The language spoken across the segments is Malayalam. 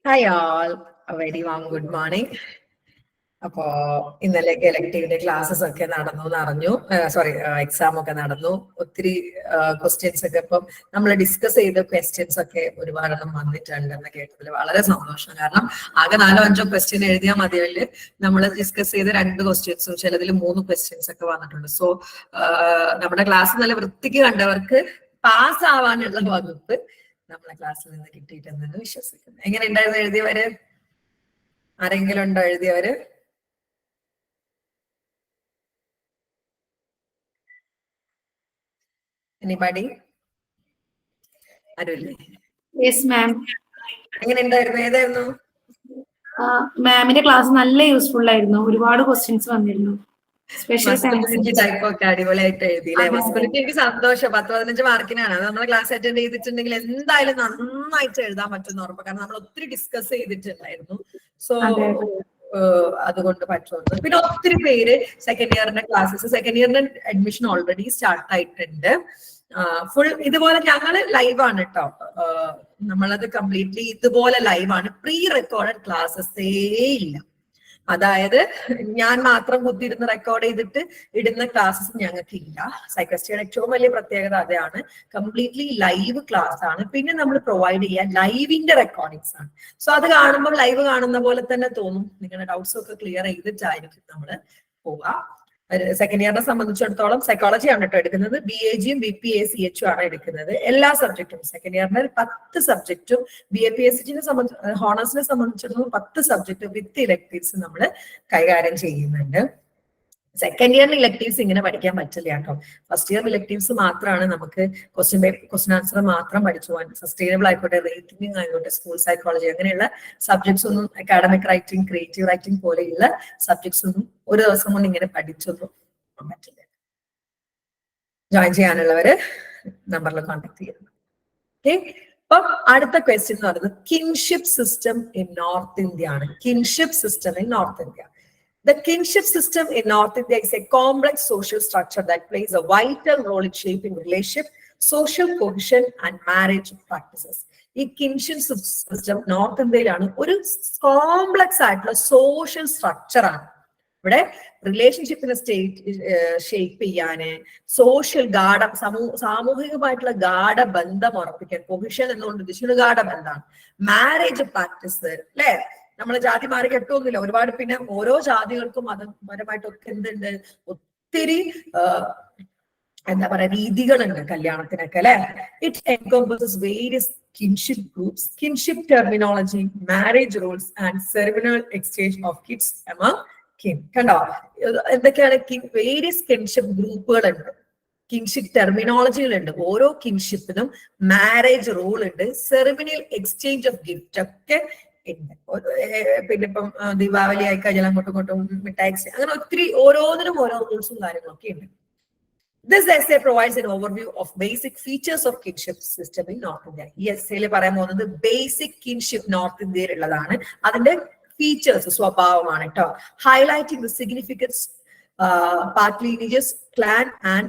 Hi all, a very warm good morning. അപ്പോ ഇന്നലേക്ക് എലക്ടീവിന്റെ ക്ലാസ്സസ് ഒക്കെ നടന്നു എന്നറിഞ്ഞു. എക്സാം ഒക്കെ നടന്നു. ഒത്തിരി ക്വസ്റ്റ്യൻസ് ഒക്കെ ഇപ്പം നമ്മൾ ഡിസ്കസ് ചെയ്ത ക്വസ്റ്റ്യൻസ് ഒക്കെ ഒരുപാടെണ്ണം വന്നിട്ടുണ്ടെന്ന് കേട്ടതിൽ വളരെ സന്തോഷം. കാരണം ആകെ 4-5 ക്വസ്റ്റ്യൻ എഴുതിയാൽ മതിയല്ലേ. നമ്മൾ ഡിസ്കസ് ചെയ്ത 2 ക്വസ്റ്റ്യൻസും ചിലതിൽ 3 ക്വസ്റ്റ്യൻസ് ഒക്കെ വന്നിട്ടുണ്ട്. സോ നമ്മുടെ ക്ലാസ് നല്ല വൃത്തിക്ക് കണ്ടവർക്ക് പാസ് ആവാനുള്ള വകുപ്പ് നമ്മളെ ക്ലാസ്സിൽ നിന്ന് കിട്ടിയിട്ടുണ്ടെന്ന് വിശ്വസിക്കുന്നു. എങ്ങനെ ഉണ്ടായിരുന്നു എഴുതിയവര്? ആരെങ്കിലും ഉണ്ടോ എഴുതിയവര്? എനിബഡി? ആരുമില്ലേ? Yes ma'am. എങ്ങനെ ഉണ്ടായിരുന്നു? ഏതായിരുന്നു? മാമിന്റെ ക്ലാസ് നല്ല യൂസ്ഫുൾ ആയിരുന്നു. ഒരുപാട് ക്വസ്റ്റ്യൻസ് വന്നിരുന്നു. ടൈപ്പ് ഒക്കെ അടിപൊളിയായിട്ട് എഴുതിയില്ലേ? മസ്കുലിറ്റി എനിക്ക് സന്തോഷം. 10-15 മാർക്കിനാണ്. അത് നമ്മൾ ക്ലാസ് അറ്റൻഡ് ചെയ്തിട്ടുണ്ടെങ്കിൽ എന്തായാലും നന്നായിട്ട് എഴുതാൻ പറ്റുന്ന ഉറപ്പ്. കാരണം നമ്മൾ ഒത്തിരി ഡിസ്കസ് ചെയ്തിട്ടുണ്ടായിരുന്നു. സോ അതുകൊണ്ട് പറ്റുമെന്ന്. പിന്നെ ഒത്തിരി പേര് സെക്കൻഡ് ഇയറിന്റെ അഡ്മിഷൻ ഓൾറെഡി സ്റ്റാർട്ട് ആയിട്ടുണ്ട്. ഫുൾ ഇതുപോലെ ഞങ്ങള് ലൈവാണ് കേട്ടോ. നമ്മളത് കംപ്ലീറ്റ്ലി ഇതുപോലെ ലൈവാണ്. പ്രീ റെക്കോർഡഡ് ക്ലാസ്സസേ ഇല്ല. അതായത് ഞാൻ മാത്രം കുത്തിയിരുന്ന് റെക്കോർഡ് ചെയ്തിട്ട് ഇടുന്ന ക്ലാസ്സസ് ഞങ്ങൾക്ക് ഇല്ല. സൈക്കോളജിയുടെ ഏറ്റവും വലിയ പ്രത്യേകത അതാണ്. കംപ്ലീറ്റ്ലി ലൈവ് ക്ലാസ് ആണ്. പിന്നെ നമ്മൾ പ്രൊവൈഡ് ചെയ്യാൻ ലൈവിന്റെ റെക്കോർഡിങ്സ് ആണ്. സോ അത് കാണുമ്പോൾ ലൈവ് കാണുന്ന പോലെ തന്നെ തോന്നും. നിങ്ങളുടെ ഡൗട്ട്സ് ഒക്കെ ക്ലിയർ ചെയ്തിട്ടായിരിക്കും നമ്മൾ പോവുക. സെക്കൻഡ് ഇയറിനെ സംബന്ധിച്ചിടത്തോളം സൈക്കോളജി ആണ് കേട്ടോ എടുക്കുന്നത്. BAGയും BPACHും ആണ് എടുക്കുന്നത്. എല്ലാ സബ്ജക്റ്റും സെക്കൻഡ് ഇയറിന് 10 സബ്ജക്റ്റും BAPCHനെ സംബന്ധിച്ച് ഹോണേഴ്സിനെ സംബന്ധിച്ചിടത്തോളം 10 സബ്ജക്ട് വിത്ത് ഇലക്ടീവ്സ് നമ്മൾ കൈകാര്യം ചെയ്യുന്നുണ്ട്. സെക്കൻഡ് ഇയറിൽ ഇലക്ടീവ്സ് ഇങ്ങനെ പഠിക്കാൻ പറ്റില്ല കേട്ടോ. ഫസ്റ്റ് ഇയർ ഇലക്ടീവ്സ് മാത്രമാണ് നമുക്ക് ക്വസ്റ്റ്യൻ ആൻസർ മാത്രം പഠിച്ചു പോകാൻ. സസ്റ്റൈനബിൾ ആയിക്കോട്ടെ, റേറ്റിംഗ് ആയിക്കോട്ടെ, സ്കൂൾ സൈക്കോളജി അങ്ങനെയുള്ള സബ്ജക്ട്സ് ഒന്നും, അക്കാഡമിക് റൈറ്റിംഗ്, ക്രിയേറ്റീവ് റൈറ്റിംഗ് പോലെയുള്ള സബ്ജക്ട്സ് ഒന്നും ഒരു ദിവസം കൊണ്ട് ഇങ്ങനെ പഠിച്ചൊന്നും പറ്റില്ല. ജോയിൻ ചെയ്യാനുള്ളവര് നമ്പറിൽ കോൺടാക്ട് ചെയ്യുന്നു. ഓക്കെ. അപ്പൊ അടുത്ത ക്വസ്റ്റ്യൻ എന്ന് പറയുന്നത് kinship system in North India ആണ്. Kinship system in North India. The kinship system in North India is a complex social structure that plays a vital role in shaping relationship, social cohesion and marriage practices. ഈ കിൻഷിപ്പ് സിസ്റ്റം നോർത്ത് ഇന്ത്യയിലാണ് ഒരു കോംപ്ലക്സ് ആയിട്ടുള്ള സോഷ്യൽ സ്ട്രക്ചർ ആണ്. ഇവിടെ റിലേഷൻഷിപ്പിനെ ഷേപ്പ് ചെയ്യാന്, സോഷ്യൽ സാമൂഹികമായിട്ടുള്ള ഗാഢബന്ധം ഉറപ്പിക്കാൻ, കൊഹിഷൻ എന്നുകൊണ്ട് ഉദ്ദേശിക്കുന്നത് ഗാഢബന്ധമാണ്. മാരേജ് പ്രാക്ടീസ് അല്ലെ, നമ്മള് ജാതി മാറി കെട്ടൊന്നുമില്ല. ഒരുപാട് പിന്നെ ഓരോ ജാതികൾക്കും മതപരമായിട്ടൊക്കെ എന്തുണ്ട്, ഒത്തിരി എന്താ പറയാ രീതികളുണ്ട് കല്യാണത്തിനൊക്കെ അല്ലെ. It encompasses various kinship groups, kinship terminology, marriage rules and ceremonial exchange of gifts among kin. കണ്ടോ എന്തൊക്കെയാണ്? വേരിയസ് കിൻഷിപ്പ് ഗ്രൂപ്പുകളുണ്ട്, കിൻഷിപ്പ് ടെർമിനോളജികളുണ്ട്. ഓരോ കിൻഷിപ്പിനും മാരേജ് റൂൾ ഉണ്ട്, സെറിമണിയൽ എക്സ്ചേഞ്ച് ഓഫ് ഗിഫ്റ്റ് ഒക്കെ ഉണ്ട്. പിന്നെ ഇപ്പം ദീപാവലി ആയിക്കഴിഞ്ഞാൽ അങ്ങോട്ടും ഇങ്ങോട്ടും മിഠായി അങ്ങനെ ഒത്തിരി ഓരോന്നിനും ഓരോ റൂൾസും കാര്യങ്ങളൊക്കെ ഉണ്ട്. This essay provides an overview of basic features of kinship system in North India. ഈ എസ്സേയിൽ പറയാൻ പോകുന്നത് ബേസിക് കിൻഷിപ്പ് നോർത്ത് ഇന്ത്യയിൽ ഉള്ളതാണ്. അതിന്റെ ഫീച്ചേഴ്സ്, സ്വഭാവമാണ് കേട്ടോ. Highlighting the significance patrilineages, clan and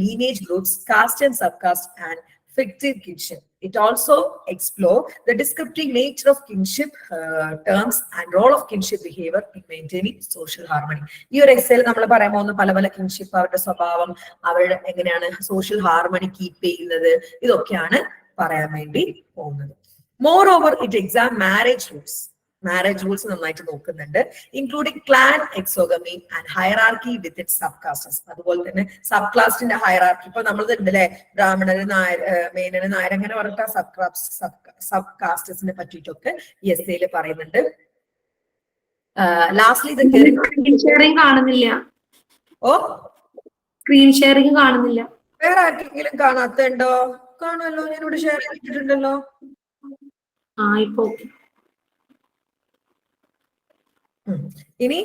lineage groups, caste and subcaste and fictive kinship. It also explores the descriptive nature of kinship terms and role of kinship behavior in maintaining social harmony. ഈ ഒരു എക്സൈൽ നമ്മൾ പറയാൻ പോകുന്ന പല പല കിൻഷിപ്പ്, അവരുടെ സ്വഭാവം, അവരുടെ എങ്ങനെയാണ് സോഷ്യൽ ഹാർമണി കീപ്പ് ചെയ്യുന്നത്, ഇതൊക്കെയാണ് പറയാൻ വേണ്ടി പോകുന്നത്. Moreover, it examines marriage rules നന്നായിട്ട് നോക്കുന്നുണ്ട്, including clan exogamy and hierarchy with it sub castes. അതുപോലെ തന്നെ സബ് കാസ്റ്റിന്റെ ഹയറാർക്കി. ഇപ്പൊ നമ്മൾ ഉണ്ടല്ലേ, ബ്രാഹ്മണര്, മേനന്, നായർ അങ്ങനെ പറഞ്ഞിട്ട് സബ് കാസ്റ്റസിനെ പറ്റിയിട്ടൊക്കെ ഈ എസ്സേയിൽ പറയുന്നുണ്ട്. ലാസ്റ്റ്ലി സ്ക്രീൻ ഷെയറിംഗ് കാണുന്നില്ല. സ്ക്രീൻ ഷെയറിംഗ് കാണുന്നില്ല. വേറെ ആർക്കെങ്കിലും കാണാത്തുണ്ടോ? കാണുമല്ലോ, ഞാനിവിടെ ഷെയർ ചെയ്തിട്ടുണ്ടല്ലോ. ഇപ്പൊ ഇനി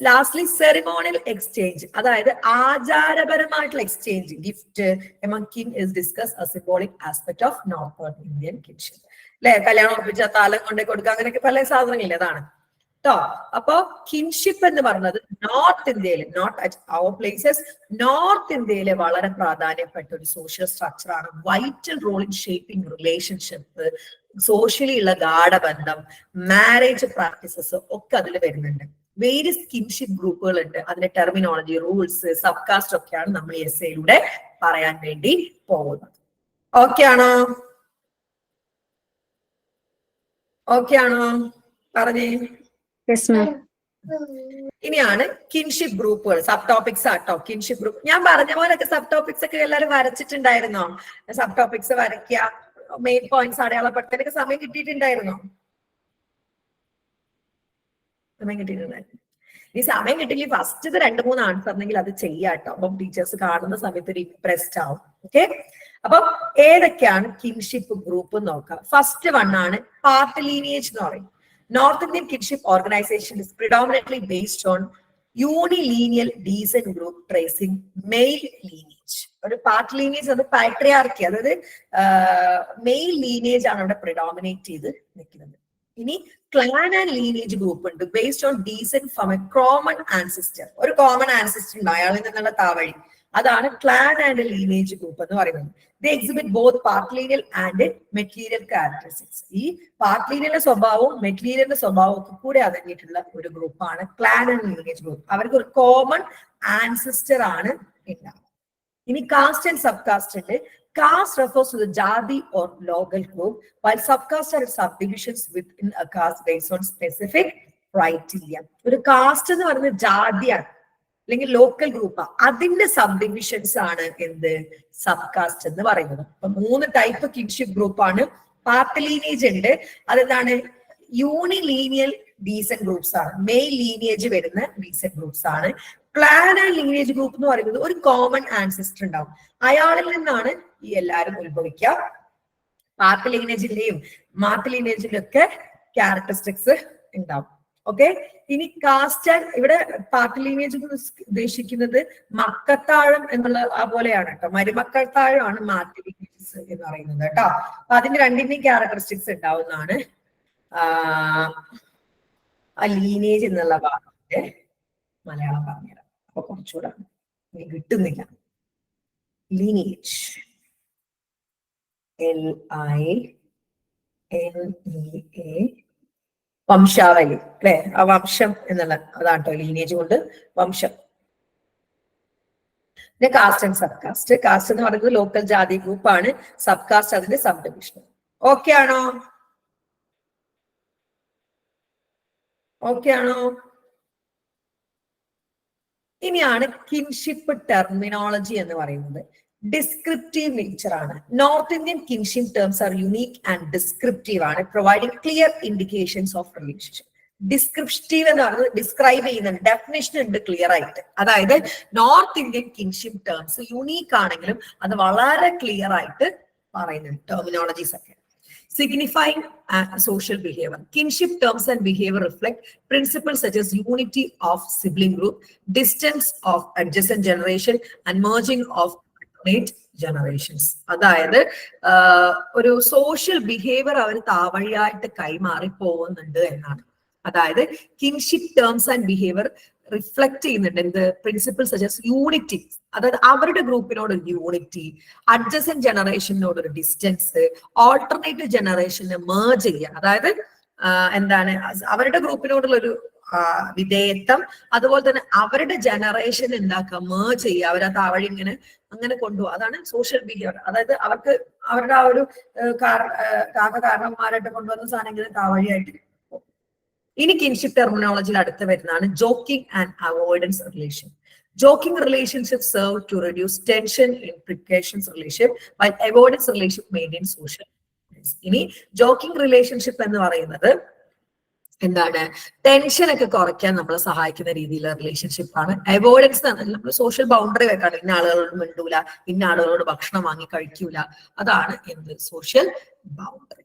ലാസ്റ്റ്ലി സെറിമോണിയൽ എക്സ്ചേഞ്ച്, അതായത് ആചാരപരമായിട്ടുള്ള exchange, gift among kin is discuss a symbolic aspect of North Indian kinship. അല്ലെ, കല്യാണം ഉറപ്പിച്ച താലം കൊണ്ടേ കൊടുക്കുക, അങ്ങനെയൊക്കെ പല സാധനങ്ങളില്ല. അതാണ് ട്ടോ. അപ്പൊ കിൻഷിപ്പ് എന്ന് പറഞ്ഞത് നോർത്ത് ഇന്ത്യയിൽ, നോട്ട് അറ്റ് അവർ പ്ലേസസ്, നോർത്ത് ഇന്ത്യയിലെ വളരെ പ്രാധാന്യപ്പെട്ട ഒരു സോഷ്യൽ സ്ട്രക്ചർ ആണ്. Vital role in shaping relationship, socially ഉള്ള ഗാഢബന്ധം, മാരേജ് പ്രാക്ടീസസ് ഒക്കെ അതിൽ വരുന്നുണ്ട്. വേരിയസ് കിൻഷിപ്പ് ഗ്രൂപ്പുകൾ ഉണ്ട്. അതിന്റെ ടെർമിനോളജി, റൂൾസ്, സബ് കാസ്റ്റ് ഒക്കെയാണ് നമ്മൾ ഈ എസ്സേയിലൂടെ പറയാൻ വേണ്ടി പോകുന്നത്. ഓക്കെ ആണോ? ഓക്കെ ആണോ? പറഞ്ഞേ. ഇനിയാണ് കിൻഷിപ്പ് ഗ്രൂപ്പുകൾ. സബ് ടോപ്പിക്സ് ആട്ടോ കിൻഷിപ്പ് ഗ്രൂപ്പ്. ഞാൻ പറഞ്ഞ പോലൊക്കെ സബ് ടോപ്പിക്സ് ഒക്കെ എല്ലാവരും വരച്ചിട്ടുണ്ടായിരുന്നോ? സബ് ടോപ്പിക്സ് വരയ്ക്കുക, മെയിൻ പോയിന്റ്സ് അടയാളപ്പെടുത്താനൊക്കെ സമയം കിട്ടിയിട്ടുണ്ടായിരുന്നോ? സമയം കിട്ടിയിട്ടുണ്ടായിരുന്നു. ഈ സമയം കിട്ടിയില്ല, ഫസ്റ്റ് 2-3 ആൻസറിനെങ്കിൽ അത് ചെയ്യാട്ടോ. അപ്പം ടീച്ചേഴ്സ് കാണുന്ന സമയത്ത് ഒരു ഇംപ്രസ്ഡ് ആവും. ഓക്കെ, അപ്പൊ ഏതൊക്കെയാണ് കിൻഷിപ്പ് ഗ്രൂപ്പ് നോക്കാം. ഫസ്റ്റ് വൺ ആണ് പാർട്ട് ലീനിയേജ് എന്ന് പറയും. North Indian kinship organisation is predominantly based on unilineal descent group tracing male lineage. ഒരു പാർട്ട് ലീനേജ് അത് പാട്രിയാർക്കി, അതായത് മെയിൽ ലീനേജ് ആണ് അവിടെ പ്രിഡോമിനേറ്റ് ചെയ്ത് നിൽക്കുന്നത്. ഇനി ക്ലാൻ ആൻഡ് ലീനേജ് ഗ്രൂപ്പ് ഉണ്ട്, based on descent from a common ancestor. ഒരു കോമൺ ആൻസിസ്റ്റർ ഉണ്ട്, അയാളിൽ നിന്നുള്ള താവഴി, അതാണ് ക്ലാൻ ആൻഡ് ലീനേജ് ഗ്രൂപ്പ് എന്ന് പറയുന്നത്. They exhibit both patrilineal and matrilineal characteristics. ഈ പാർട്ട്ലീനിയലിന്റെ സ്വഭാവവും മെറ്റീരിയലിന്റെ സ്വഭാവവും ഒക്കെ കൂടെ അടങ്ങിയിട്ടുള്ള ഒരു ഗ്രൂപ്പാണ് ക്ലാൻ ആൻഡ് ലീനേജ് ഗ്രൂപ്പ്. അവർക്ക് ഒരു കോമൺ ആൻസിസ്റ്റർ ആണ് ഉണ്ടാവുക. ഇനി കാസ്റ്റ് ആൻഡ് സബ് കാസ്റ്റ് ഉണ്ട്. Caste refers to the jati or local group, while subcaste are subdivisions within a caste based on specific criteria. ഒരു കാസ്റ്റ് എന്ന് പറയുന്നത് ജാതിയാണ് അല്ലെങ്കിൽ ലോക്കൽ ഗ്രൂപ്പാണ്, അതിന്റെ സബ്ഡിവിഷൻസ് ആണ് എന്ത് സബ് കാസ്റ്റ് എന്ന് പറയുന്നത്. അപ്പൊ 3 ടൈപ്പ് കിൻഷിപ്പ് ഗ്രൂപ്പാണ്. പാർട്ട് ലീനേജ് ഉണ്ട്, അതെന്താണ് യൂണിലീനിയൽ ഡീസന്റ് ഗ്രൂപ്പ്സ് ആണ്, മെയിൽ ലീനേജ് വരുന്ന ഡീസന്റ് ഗ്രൂപ്പ്സ് ആണ്. ക്ലാൻ ആൻഡ് ലീനേജ് ഗ്രൂപ്പ് എന്ന് പറയുന്നത് ഒരു കോമൺ ആൻസിസ്റ്റർ ഉണ്ടാവും, അയാളിൽ നിന്നാണ് ഈ എല്ലാവരും ഉത്ഭവിക്കുക. പാർട്ട് ലീനേജിന്റെയും മാർട്ട് ലീനേജിന്റെ ഒക്കെ ക്യാരക്ടറിസ്റ്റിക്സ് ഉണ്ടാവും. ഓക്കെ, ഇനി കാസ്റ്റ് ആൻഡ്, ഇവിടെ പാർട്ട് ലീനേജ് ഉദ്ദേശിക്കുന്നത് മക്കത്താഴം എന്നുള്ള ആ പോലെയാണ് കേട്ടോ. മരുമക്കത്താഴമാണ് മാർട്ട് ലീനേജസ് എന്ന് പറയുന്നത് കേട്ടോ. അപ്പൊ അതിന്റെ രണ്ടിന്റെയും ക്യാരക്ടറിസ്റ്റിക്സ് ഉണ്ടാവുന്നതാണ് ആ ലീനേജ് എന്നുള്ള വാക്കിന്റെ മലയാളം പറഞ്ഞുതരാം. അപ്പൊ കുറച്ചുകൂടെ കിട്ടുന്നില്ല. ലീനേജ്, LINEA, വംശാവലി അല്ലെ, ആ വംശം എന്നുള്ള അതാട്ടോ ലീനേജ് കൊണ്ട് വംശം. പിന്നെ caste and sub caste. Caste എന്ന് പറയുന്നത് ലോക്കൽ ജാതി ഗ്രൂപ്പാണ്, സബ് കാസ്റ്റ് അതിന്റെ സബ് ഡിവിഷൻ. ഓക്കെ ആണോ? ഓക്കെ ആണോ? ഇനിയാണ് കിൻഷിപ്പ് ടെർമിനോളജി എന്ന് പറയുന്നത്. ഡിസ്ക്രിപ്റ്റീവ് നേച്ചർ ആണ്. North Indian kinship terms are unique and descriptive ആണ്, providing clear indications of relationship. Descriptive എന്ന് പറയുന്നത് ഡിസ്ക്രൈബ് ചെയ്യുന്നുണ്ട്, ഡെഫിനേഷൻ ഉണ്ട് ക്ലിയർ ആയിട്ട്. അതായത് North Indian kinship terms unique ആണെങ്കിലും അത് വളരെ ക്ലിയർ ആയിട്ട് പറയുന്നുണ്ട് ടെർമിനോളജീസ് ഒക്കെ. Signifying social behavior. Kinship terms and behavior reflect principles such as unity of sibling group, distance of adjacent generation, and merging of alternate generations. അതായത് ഒരു സോഷ്യൽ ബിഹേവിയർ അവർ താവഴിയായിട്ട് കൈമാറി പോകുന്നുണ്ട് എന്നാണ്. അതായത് kinship terms and behaviour reflect ചെയ്യുന്നുണ്ട് എന്ത് പ്രിൻസിപ്പിൾ സജസ് യൂണിറ്റി, അതായത് അവരുടെ ഗ്രൂപ്പിനോട് ഒരു യൂണിറ്റി, അഡ്ജസന്റ് ജനറേഷനോട് ഒരു ഡിസ്റ്റൻസ്, ഓൾട്ടർനേറ്റീവ് ജനറേഷനെ മേർജ് ചെയ്യുക, അതായത് എന്താണ് അവരുടെ ഗ്രൂപ്പിനോടുള്ള ഒരു വിധേയത്വം, അതുപോലെ തന്നെ അവരുടെ ജനറേഷൻ എന്താക്കുക മേർജ് ചെയ്യുക, അവരെ താവഴി ഇങ്ങനെ അങ്ങനെ കൊണ്ടുപോകുക. അതാണ് സോഷ്യൽ ബിഹേവിയർ. അതായത് അവർക്ക് അവരുടെ ആ ഒരു കാരണന്മാരായിട്ട് കൊണ്ടുവന്ന സാധനം ഇങ്ങനെ താവഴിയായിട്ട്. ഇനി കിൻഷിപ്പ് ടെർമിനോളജിയിൽ അടുത്ത് വരുന്നതാണ് joking and avoidance relation. Joking relationships serve to reduce tension in precarious relationship, while avoidance relationship maintain social. ഇനി ജോക്കിംഗ് റിലേഷൻഷിപ്പ് എന്ന് പറയുന്നത് എന്താണ്, ടെൻഷൻ ഒക്കെ കുറയ്ക്കാൻ നമ്മളെ സഹായിക്കുന്ന രീതിയിലുള്ള റിലേഷൻഷിപ്പ് ആണ്. അവോയ്ഡൻസ് നമ്മൾ സോഷ്യൽ ബൗണ്ടറി വെക്കാണ്, ഇന്ന ആളുകളോട് മിണ്ടൂല, ഇന്ന ആളുകളോട് ഭക്ഷണം വാങ്ങി കഴിക്കൂല, അതാണ് എന്ത് സോഷ്യൽ ബൗണ്ടറി.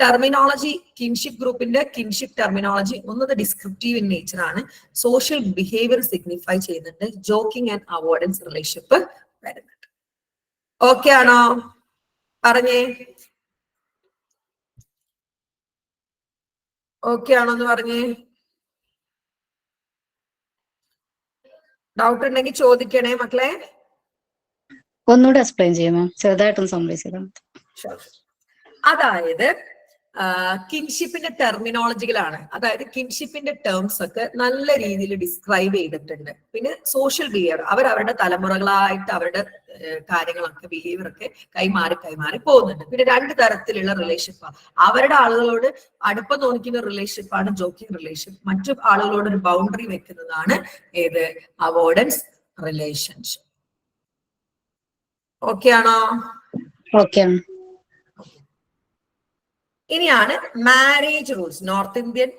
ടെർമിനോളജി കിൻഷിപ്പ് ഗ്രൂപ്പിന്റെ കിൻഷിപ്പ് ടെർമിനോളജി ഒന്നത് ഡിസ്ക്രിപ്റ്റീവ് ഇൻ നേച്ചർ ആണ്, സോഷ്യൽ ബിഹേവിയർ സിഗ്നിഫൈ ചെയ്യുന്നുണ്ട്, ജോക്കിംഗ് ആൻഡ് അവോയ്ഡൻസ് റിലേഷൻഷിപ്പ് വരുന്നുണ്ട്. ഓക്കെ ആണോ? പറഞ്ഞേ ഓക്കെ ആണോ എന്ന് പറഞ്ഞേ. ഡൗട്ട് ഉണ്ടെങ്കിൽ ചോദിക്കണേ മക്കളെ. ഒന്നുകൂടെ എക്സ്പ്ലെയിൻ ചെയ്യാമോ? ചെറുതായിട്ടൊന്ന് സമ്മറൈസ് ചെയ്താൽ മതി. അതായത് കിൻഷിപ്പിന്റെ ടെർമിനോളജികളാണ്. അതായത് കിൻഷിപ്പിന്റെ ടേംസ് ഒക്കെ നല്ല രീതിയിൽ ഡിസ്ക്രൈബ് ചെയ്തിട്ടുണ്ട്. പിന്നെ സോഷ്യൽ ബിഹേവിയർ, അവരവരുടെ തലമുറകളായിട്ട് അവരുടെ കാര്യങ്ങളൊക്കെ ബിഹേവിയർ ഒക്കെ കൈമാറി പോകുന്നുണ്ട്. പിന്നെ 2 തരത്തിലുള്ള റിലേഷൻഷിപ്പ്. അവരുടെ ആളുകളോട് അടുപ്പം തോന്നിക്കുന്ന റിലേഷൻഷിപ്പാണ് ജോക്കിംഗ് റിലേഷൻഷിപ്പ്. മറ്റു ആളുകളോട് ഒരു ബൗണ്ടറി വെക്കുന്നതാണ് ഏത്? Avoidance relationship. ഓക്കെ ആണോ? ഓക്കെ. ഇനിയാണ് മാരേജ് റൂൾസ്. നോർത്ത് ഇന്ത്യൻ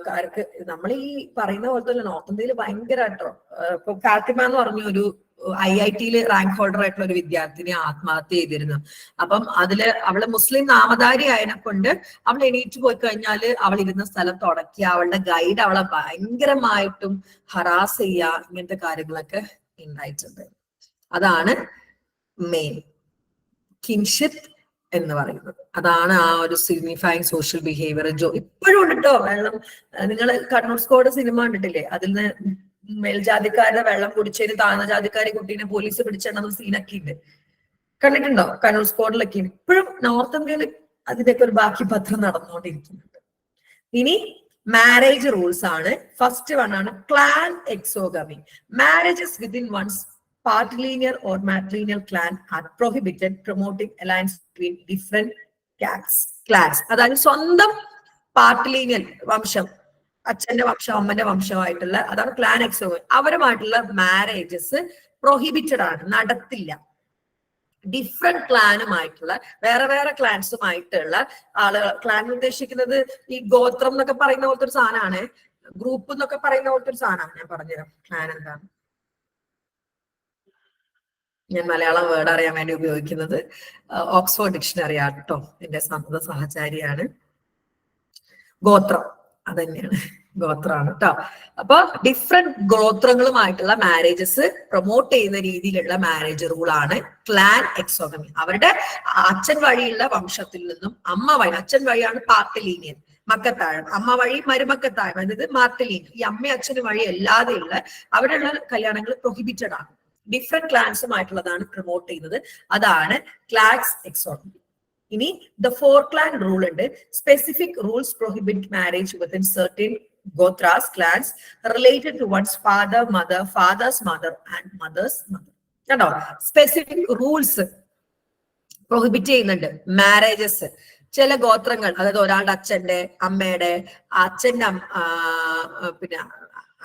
കാർക്ക് നമ്മൾ ഈ പറയുന്ന പോലത്തെ നോർത്ത് ഇന്ത്യയിൽ ഭയങ്കരമായിട്ടോ. ഇപ്പൊ ഫാത്തിമ എന്ന് പറഞ്ഞ ഒരു IIT റാങ്ക് ഹോൾഡർ ആയിട്ടുള്ള ഒരു വിദ്യാർത്ഥിനി ആത്മഹത്യ ചെയ്തിരുന്നു. അപ്പം അവള് മുസ്ലിം നാമധാരി ആയതിനെ കൊണ്ട് അവൾ എണീറ്റ് പോയി കഴിഞ്ഞാൽ അവൾ ഇരുന്ന സ്ഥലം തുടക്കുക, അവളുടെ ഗൈഡ് അവളെ ഭയങ്കരമായിട്ടും ഹറാസ് ചെയ്യുക, ഇങ്ങനത്തെ കാര്യങ്ങളൊക്കെ ഉണ്ടായിട്ടുണ്ട്. അതാണ് മെയിൻ കിൻഷിപ്പ് എന്ന് പറയുന്നത്. അതാണ് ആ ഒരു സിഗ്നിഫൈങ് സോഷ്യൽ ബിഹേവിയർ. ഇപ്പോഴും ഉണ്ട് കേട്ടോ വെള്ളം. നിങ്ങൾ കണ്ണൂർ സ്കോഡ് സിനിമ കണ്ടിട്ടില്ലേ? അതിൽ നിന്ന് മേൽജാതിക്കാരുടെ വെള്ളം കുടിച്ചതിന് താഴ്ന്ന ജാതിക്കാരെ കുട്ടീനെ പോലീസ് പിടിച്ചെണ്ണ സീനൊക്കെ ഉണ്ട്. കണ്ടിട്ടുണ്ടോ കണ്ണൂർ സ്കോഡിലൊക്കെ? ഇപ്പോഴും നോർത്ത് ഇന്ത്യയിൽ അതിന്റെയൊക്കെ ഒരു ബാക്കി പത്രം നടന്നുകൊണ്ടിരിക്കുന്നുണ്ട്. ഇനി മാരേജ് റൂൾസ് ആണ്. ഫസ്റ്റ് വൺ ആണ് clan exogamy. Marriages within one's patrilineal or matrilineal clan are prohibited, promoting alliance between different clans. അതായത് സ്വന്തം പാർട്ടിലീനിയൽ വംശം, അച്ഛന്റെ വംശം അമ്മന്റെ വംശമായിട്ടുള്ള, അതാണ് ക്ലാൻ എക്സോഗമി. അവരുമായിട്ടുള്ള മാരേജസ് പ്രൊഹിബിറ്റഡ് ആണ്, നടത്തില്ല. ഡിഫറെന്റ് ക്ലാനുമായിട്ടുള്ള വേറെ ക്ലാൻസുമായിട്ടുള്ള ആളുകൾ. ക്ലാൻ ഉദ്ദേശിക്കുന്നത് ഈ ഗോത്രം എന്നൊക്കെ പറയുന്ന പോലത്തെ ഒരു സാധനമാണ്. ഗ്രൂപ്പ് എന്നൊക്കെ പറയുന്ന പോലത്തെ ഒരു സാധനമാണ്. ഞാൻ പറഞ്ഞുതരാം ക്ലാൻ എന്താണ്. ഞാൻ മലയാളം വേർഡ് അറിയാൻ വേണ്ടി ഉപയോഗിക്കുന്നത് ഓക്സ്ഫോർഡ് ഡിക്ഷണറി ആണ് കേട്ടോ. എന്റെ സമ്മത സഹചാരിയാണ്. ഗോത്രം അതന്നെയാണ്, ഗോത്രമാണ് കേട്ടോ. അപ്പൊ ഡിഫറെന്റ് ഗോത്രങ്ങളുമായിട്ടുള്ള മാരേജസ് പ്രൊമോട്ട് ചെയ്യുന്ന രീതിയിലുള്ള മാരേജ് റൂളാണ് ക്ലാൻ എക്സോഗമി. അവരുടെ അച്ഛൻ വഴിയുള്ള വംശത്തിൽ നിന്നും അച്ഛൻ വഴിയാണ് പാർട്ടിലീനിയൻ, മക്കത്താഴം, അമ്മ വഴി മരുമക്കത്താഴം, അതായത് മാർട്ടിലീനിയൻ. ഈ അമ്മ അച്ഛന് വഴി അല്ലാതെയുള്ള അവരുള്ള കല്യാണങ്ങൾ പ്രൊഹിബിറ്റഡ് ആണ്. ഡിഫറെന്റ് ക്ലാൻസുമായിട്ടുള്ളതാണ് പ്രൊമോട്ട് ചെയ്യുന്നത്. അതാണ് ക്ലാൻസ് എക്സോഗമി. ഇനി ദ 4 clan റൂൾ ഉണ്ട്. Specific rules prohibit marriage within certain ഗോത്രാസ് clans related to one's father mother, father's mother and mother's mother. കേട്ടോ, സ്പെസിഫിക് റൂൾസ് പ്രൊഹിബിറ്റ് ചെയ്യുന്നുണ്ട് മാരേജസ്. ചില ഗോത്രങ്ങൾ, അതായത് ഒരാളുടെ അച്ഛന്റെ അമ്മയുടെ പിന്നെ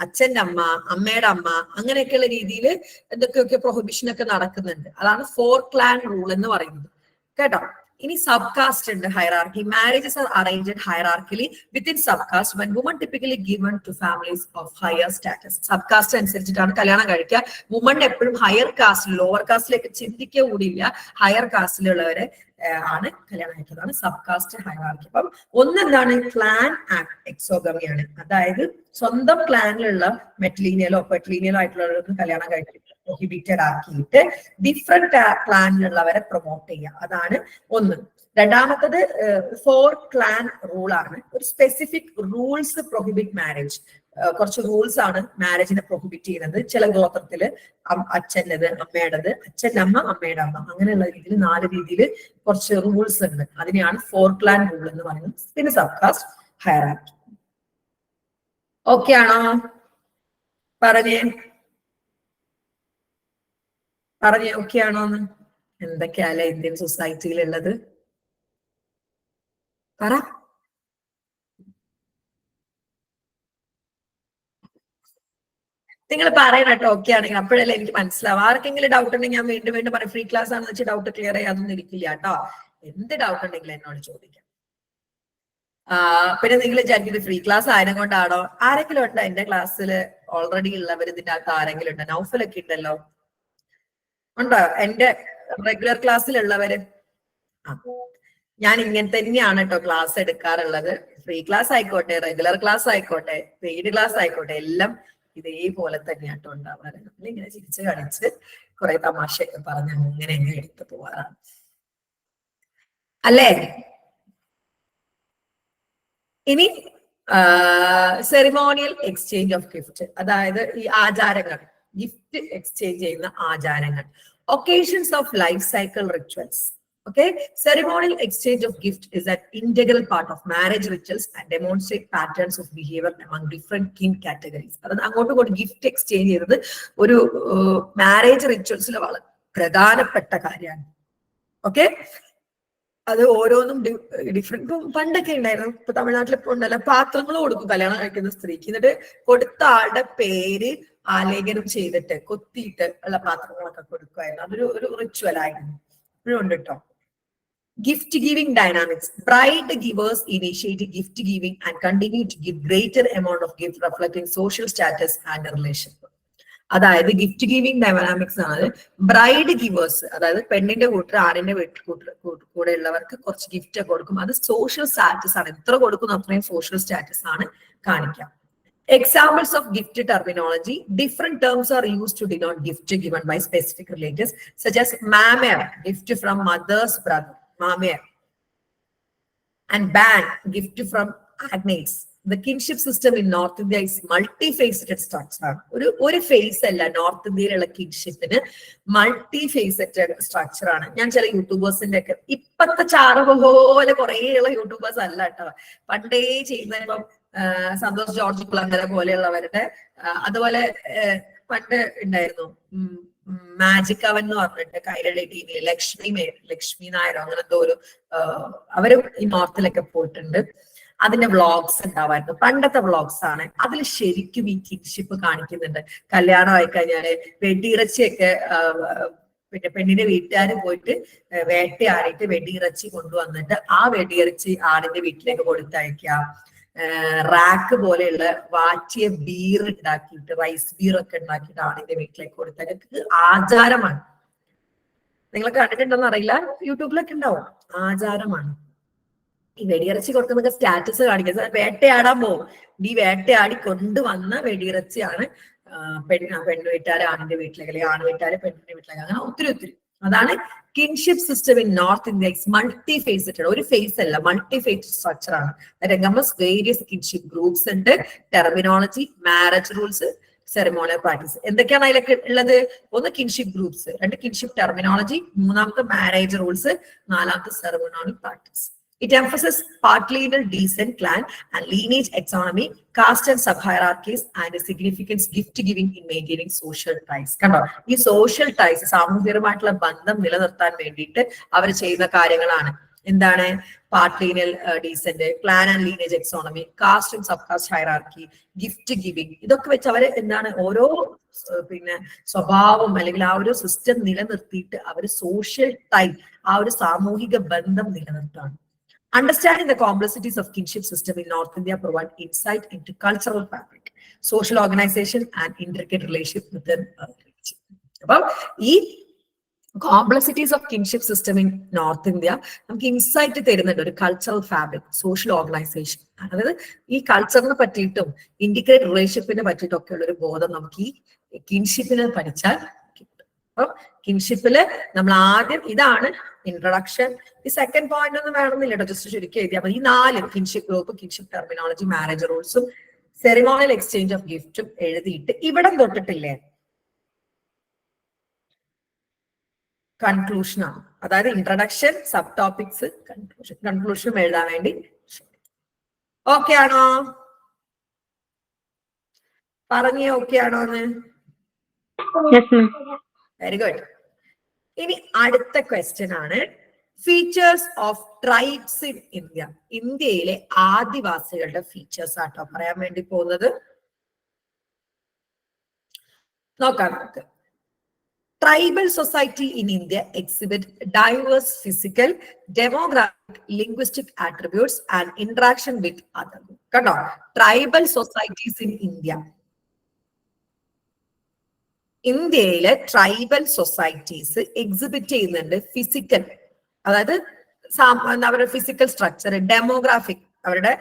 അച്ഛന്റെ അമ്മ, അമ്മയുടെ അമ്മ, അങ്ങനെയൊക്കെയുള്ള രീതിയിൽ എന്തൊക്കെയൊക്കെ പ്രൊഹിബിഷൻ ഒക്കെ നടക്കുന്നുണ്ട്. അതാണ് 4 clan റൂൾ എന്ന് പറയുന്നത് കേട്ടോ. ഇനി സബ് കാസ്റ്റ് ഉണ്ട്, hierarchy. Marriages are arranged hierarchically within sub caste when woman typically given to families of higher status. Sub caste അനുസരിച്ചിട്ടാണ് കല്യാണം കഴിക്കുക. വുമൺ എപ്പോഴും ഹയർ കാസ്റ്റിൽ, ലോവർ കാസ്റ്റിലേക്ക് ചിന്തിക്കുക കൂടിയില്ല, ഹയർ കാസ്റ്റിലുള്ളവരെ ആണ് കല്യാണം കഴിക്കുന്നതാണ് സബ് കാസ്റ്റ് ഹൈറാർക്കി. അപ്പം ഒന്നെന്താണ് ക്ലാൻ എക്സോഗമിയാണ്. അതായത് സ്വന്തം ക്ലാനിലുള്ള മെറ്റ്ലീനിയലോ പെട്ലീനിയലോ ആയിട്ടുള്ളവർക്ക് കല്യാണം കഴിക്കുന്നത് പ്രൊഹിബിറ്റഡ് ആക്കിയിട്ട് ഡിഫറെന്റ് ക്ലാനിലുള്ളവരെ പ്രൊമോട്ട് ചെയ്യുക. അതാണ് ഒന്ന്. രണ്ടാമത്തത് 4 clan റൂളാണ്. ഒരു സ്പെസിഫിക് റൂൾസ് പ്രൊഹിബിറ്റ് മാരേജ്. കുറച്ച് റൂൾസ് ആണ് മാരേജിനെ പ്രൊഹിബിറ്റ് ചെയ്യുന്നത്. ചില ഗോത്രത്തില് അച്ഛൻ്റെത്, അമ്മയുടേത്, അച്ഛൻ്റെ അമ്മ, അമ്മയുടെ അമ്മ, അങ്ങനെയുള്ള രീതിയിൽ 4 രീതിയിൽ കുറച്ച് റൂൾസ് ഉണ്ട്. അതിനെയാണ് 4 clan റൂൾ എന്ന് പറയുന്നത്. പിന്നെ സബ് കാസ്റ്റ് ഹൈറാർക്കി. ഓക്കെ ആണോ? പറഞ്ഞേ ഓക്കെ ആണോ എന്ന്. എന്തൊക്കെയല്ലേ ഇന്ത്യൻ സൊസൈറ്റിയിൽ ഉള്ളത്? പറ. നിങ്ങൾ പറയണം കേട്ടോ ഓക്കെ ആണെങ്കിൽ, അപ്പോഴല്ലേ എനിക്ക് മനസ്സിലാവും. ആർക്കെങ്കിലും ഡൗട്ട് ഉണ്ടെങ്കിൽ ഞാൻ വീണ്ടും പറയും. ഫ്രീ ക്ലാസ് ആണെന്ന് വെച്ചാൽ ഡൗട്ട് ക്ലിയർ ചെയ്യാതൊന്നും ഇരിക്കില്ല കേട്ടോ. എന്ത് ഡൗട്ട് ഉണ്ടെങ്കിലും എന്നോട് ചോദിക്കാം. പിന്നെ നിങ്ങൾ വിചാരിക്കുന്നത് ഫ്രീ ക്ലാസ് ആയതിനെ കൊണ്ടാണോ? ആരെങ്കിലും ഉണ്ടോ എന്റെ ക്ലാസ്സിൽ ഓൾറെഡി ഉള്ളവർ? ഇതിന്റെ അകത്ത് ആരെങ്കിലും ഉണ്ടോ? നൗഫലൊക്കെ ഉണ്ടല്ലോ, ഉണ്ടോ എന്റെ റെഗുലർ ക്ലാസ്സിലുള്ളവര്? ഞാൻ ഇങ്ങനെ തന്നെയാണ് കേട്ടോ ക്ലാസ് എടുക്കാറുള്ളത്. ഫ്രീ ക്ലാസ് ആയിക്കോട്ടെ, റെഗുലർ ക്ലാസ് ആയിക്കോട്ടെ, പെയ്ഡ് ക്ലാസ് ആയിക്കോട്ടെ, എല്ലാം ഇതേപോലെ തന്നെയാട്ടോ ഉണ്ടാവാറ്. നമ്മളിങ്ങനെ ചിരിച്ച് കളിച്ച് കുറെ തമാശയൊക്കെ പറഞ്ഞ് അങ്ങനെ എടുത്ത് പോവാറാണ് അല്ലേ? ഇനി സെറിമോണിയൽ എക്സ്ചേഞ്ച് ഓഫ് ഗിഫ്റ്റ്, അതായത് ഈ ആചാരങ്ങൾ, ഗിഫ്റ്റ് എക്സ്ചേഞ്ച് ചെയ്യുന്ന ആചാരങ്ങൾ. Occasions of life cycle rituals. Okay, ceremonial exchange of gift is an integral part of marriage rituals and demonstrate patterns of behavior among different kin categories. അതായത് അങ്ങോട്ടും ഇങ്ങോട്ടും ഗിഫ്റ്റ് എക്സ്ചേഞ്ച് ചെയ്യുന്നത് ഒരു മാരേജ് റിച്വൽസിൽ വളരെ പ്രധാനപ്പെട്ട കാര്യമാണ്. ഓക്കെ, അത് ഓരോന്നും ഡിഫറെന്റ്. പണ്ടൊക്കെ ഉണ്ടായിരുന്നു, ഇപ്പൊ തമിഴ്നാട്ടിൽ ഇപ്പൊ ഉണ്ടല്ലോ, പാത്രങ്ങൾ കൊടുക്കും കല്യാണം കഴിക്കുന്ന സ്ത്രീക്ക്, എന്നിട്ട് കൊടുത്ത ആളുടെ പേര് ആലേഖനം ചെയ്തിട്ട് കൊത്തിയിട്ട് ഉള്ള പാത്രങ്ങളൊക്കെ കൊടുക്കുമായിരുന്നു. അതൊരു റിച്വൽ ആയിരുന്നു, ഇപ്പോഴും ഉണ്ട് കേട്ടോ. Gift giving dynamics. Bride givers initiate gift giving and continue to give greater amount of gift reflecting social status and relationship. അതായത് ഗിഫ്റ്റ് ഗിവിംഗ് ഡൈനാമിക്സ് ആണ്. ബ്രൈഡ് ഗിവേഴ്സ്, അതായത് പെണ്ണിന്റെ കൂട്ടർ ആണിന്റെ കൂടെ ഉള്ളവർക്ക് കുറച്ച് ഗിഫ്റ്റ് കൊടുക്കും. അത് സോഷ്യൽ സ്റ്റാറ്റസ് ആണ്. എത്ര കൊടുക്കുന്നു അത്രയും സോഷ്യൽ സ്റ്റാറ്റസ് ആണ് കാണിക്കാം. Examples of gift terminology. Different terms are used to denote gift given by specific relatives, such as mamer, gift from mother's brother, mamer, and ban, gift from agnates. The kinship system in North India is multi-faceted structure. ഒരു ഫേസ് അല്ല നോർത്ത് ഇന്ത്യയിലുള്ള കിൻഷിപ്പിന്, മൾട്ടി ഫേസറ്റഡ് സ്ട്രക്ചർ ആണ്. ഞാൻ ചില യൂട്യൂബേഴ്സിന്റെ ഒക്കെ ഇപ്പത്തെ ചാറ് പോലെ കുറേയുള്ള യൂട്യൂബേഴ്സ് അല്ല കേട്ടോ, പണ്ടേ ചെയ്യുന്ന ഇപ്പം സന്തോഷ് ജോർജ് കുളങ്ങര പോലെയുള്ളവരുടെ, അതുപോലെ പണ്ട് ഉണ്ടായിരുന്നു മാജിക് അവൻ എന്ന് പറഞ്ഞിട്ട് കൈരളി ടിവിയിൽ ലക്ഷ്മി നായരോ അങ്ങനത്തെ ഒരു, അവരും ഈ നോർത്തിലൊക്കെ പോയിട്ടുണ്ട്. അതിന്റെ വ്ളോഗ്സ് ഉണ്ടാവായിരുന്നു, പണ്ടത്തെ വ്ളോഗ്സ് ആണ്. അതിൽ ശരിക്കും ഈ കിൻഷിപ്പ് കാണിക്കുന്നുണ്ട്. കല്യാണം ആയി കഴിഞ്ഞാല് വെടിയിറച്ചിയൊക്കെ പിന്നെ പെണ്ണിന്റെ വീട്ടുകാർ പോയിട്ട് വേട്ടയാടിയിട്ട് വെടിയിറച്ചി കൊണ്ടുവന്നിട്ട് ആ വെടിയിറച്ചി ആടിന്റെ വീട്ടിലേക്ക് കൊടുത്തയക്കാം. റാക്ക് പോലെയുള്ള വാറ്റിയ ബീർ ഉണ്ടാക്കിയിട്ട്, റൈസ് ബീർ ഒക്കെ ഉണ്ടാക്കിയിട്ട് ആടിന്റെ വീട്ടിലേക്ക് കൊടുത്താൽ ആചാരമാണ്. നിങ്ങൾ കണ്ടിട്ടുണ്ടോന്ന് അറിയില്ല, യൂട്യൂബിലൊക്കെ ഉണ്ടാവും. ആചാരമാണ്. ഈ വെടിയിറച്ചി കൊടുക്കുന്നൊക്കെ സ്റ്റാറ്റസ് കാണിക്കുന്നത്. വേട്ടയാടാൻ പോകും, ഈ വേട്ടയാടി കൊണ്ടുവന്ന വെടിയിറച്ചിയാണ് പെണ്ണു വീട്ടുകാർ ആണിന്റെ വീട്ടിലേക്ക്, അല്ലെങ്കിൽ ആണ് വീട്ടുകാർ പെണ്ണിന്റെ വീട്ടിലേക്ക്, അങ്ങനെ ഒത്തിരി. അതാണ് kinship system in North India. Is multi faceted. ഒരു ഫേസ് അല്ല, മൾട്ടി ഫേസ് സ്ട്രക്ചർ ആണ്. വേരിയസ് കിൻഷിപ്പ് ഗ്രൂപ്പ്സ് ഉണ്ട്, terminology, marriage rules, ceremonial practice. എന്തൊക്കെയാണ് അതിലൊക്കെ ഉള്ളത്? ഒന്ന് കിൻഷിപ്പ് ഗ്രൂപ്പ്സ്, രണ്ട് കിൻഷിപ്പ് ടെർമിനോളജി, മൂന്നാമത്തെ മാരേജ് റൂൾസ്, നാലാമത്തെ ceremonial practice. It emphasizes patrilineal descent, clan and lineage taxonomy, caste and sub-hierarchies, and the significance gift giving in maintaining social ties. കണ്ടോ, ഈ സോഷ്യൽ ടൈസ്, സാമൂഹികമായിട്ടുള്ള ബന്ധം നിലനിർത്താൻ വേണ്ടിയിട്ട് അവർ ചെയ്യുന്ന കാര്യങ്ങളാണ്. എന്താണ്? Patrilineal descent, clan and lineage exogamy, caste and sub caste hierarchy, gift giving. ഇതൊക്കെ വെച്ച് അവര് എന്താണ് ഓരോ പിന്നെ സ്വഭാവം അല്ലെങ്കിൽ ആ ഒരു സിസ്റ്റം നിലനിർത്തിയിട്ട് അവര് സോഷ്യൽ ടൈ, ആ ഒരു സാമൂഹിക ബന്ധം നിലനിർത്തുകയാണ്. Understanding the complexities of kinship system in North India provide insight into cultural fabric, social organization, and intricate relationship within a region. അപ്പം ഈ complexities of kinship system in North India നമുക്ക് ഇൻസൈറ്റ് തരുന്നുണ്ട്. ഒരു കൾച്ചറൽ ഫാബ്രിക്, സോഷ്യൽ ഓർഗനൈസേഷൻ, അതായത് ഈ കൾച്ചറിനെ പറ്റിയിട്ടും ഇന്റിഗ്രേറ്റ് റിലേഷൻഷിപ്പിനെ പറ്റിയിട്ടും ഒക്കെ ഉള്ള ഒരു ബോധം നമുക്ക് ഈ കിൻഷിപ്പിനെ പഠിച്ചാൽ കിട്ടും. അപ്പം കിൻഷിപ്പില് നമ്മൾ ആദ്യം ഇതാണ് ഇൻട്രൊഡക്ഷൻ. ഈ സെക്കൻഡ് പോയിന്റ് ഒന്നും വേണമെന്നില്ല കേട്ടോ, ജസ്റ്റ് ചുരുക്കി എഴുതിയാൽ മതി. ഈ 4 kinship group, kinship terminology, marriage റൂൾസും സെറിമോണിയൽ എക്സ്ചേഞ്ച് ഓഫ് ഗിഫ്റ്റും എഴുതിയിട്ട് ഇവിടെ തൊട്ടിട്ടില്ലേ കൺക്ലൂഷൻ ആണ്. അതായത് ഇൻട്രൊഡക്ഷൻ, സബ് ടോപ്പിക്സ്, കൺക്ലൂഷനും എഴുതാൻ വേണ്ടി. ഓക്കെ ആണോ? പറഞ്ഞേ ഓക്കെ ആണോ എന്ന്? Very good. ഇനി അടുത്ത ക്വസ്റ്റ്യൻ ആണ് features of tribes in India. ഇന്ത്യയിലെ ആദിവാസികളുടെ ഫീച്ചേഴ്സ് ആട്ടോ പറയാൻ വേണ്ടി പോകുന്നത്. നോക്കാം നമുക്ക്. Tribal society in India exhibit diverse physical, demographic, linguistic attributes and interaction with others. കണ്ടോ, ട്രൈബൽ സൊസൈറ്റീസ് ഇൻ ഇന്ത്യ. ഇന്ത്യയിലെ ട്രൈബൽ സൊസൈറ്റീസ് എക്സിബിറ്റ് ചെയ്യുന്നുണ്ട് ഫിസിക്കൽ, അതായത് അവരുടെ ഫിസിക്കൽ സ്ട്രക്ചർ, ഡെമോഗ്രാഫിക് അവരുടെ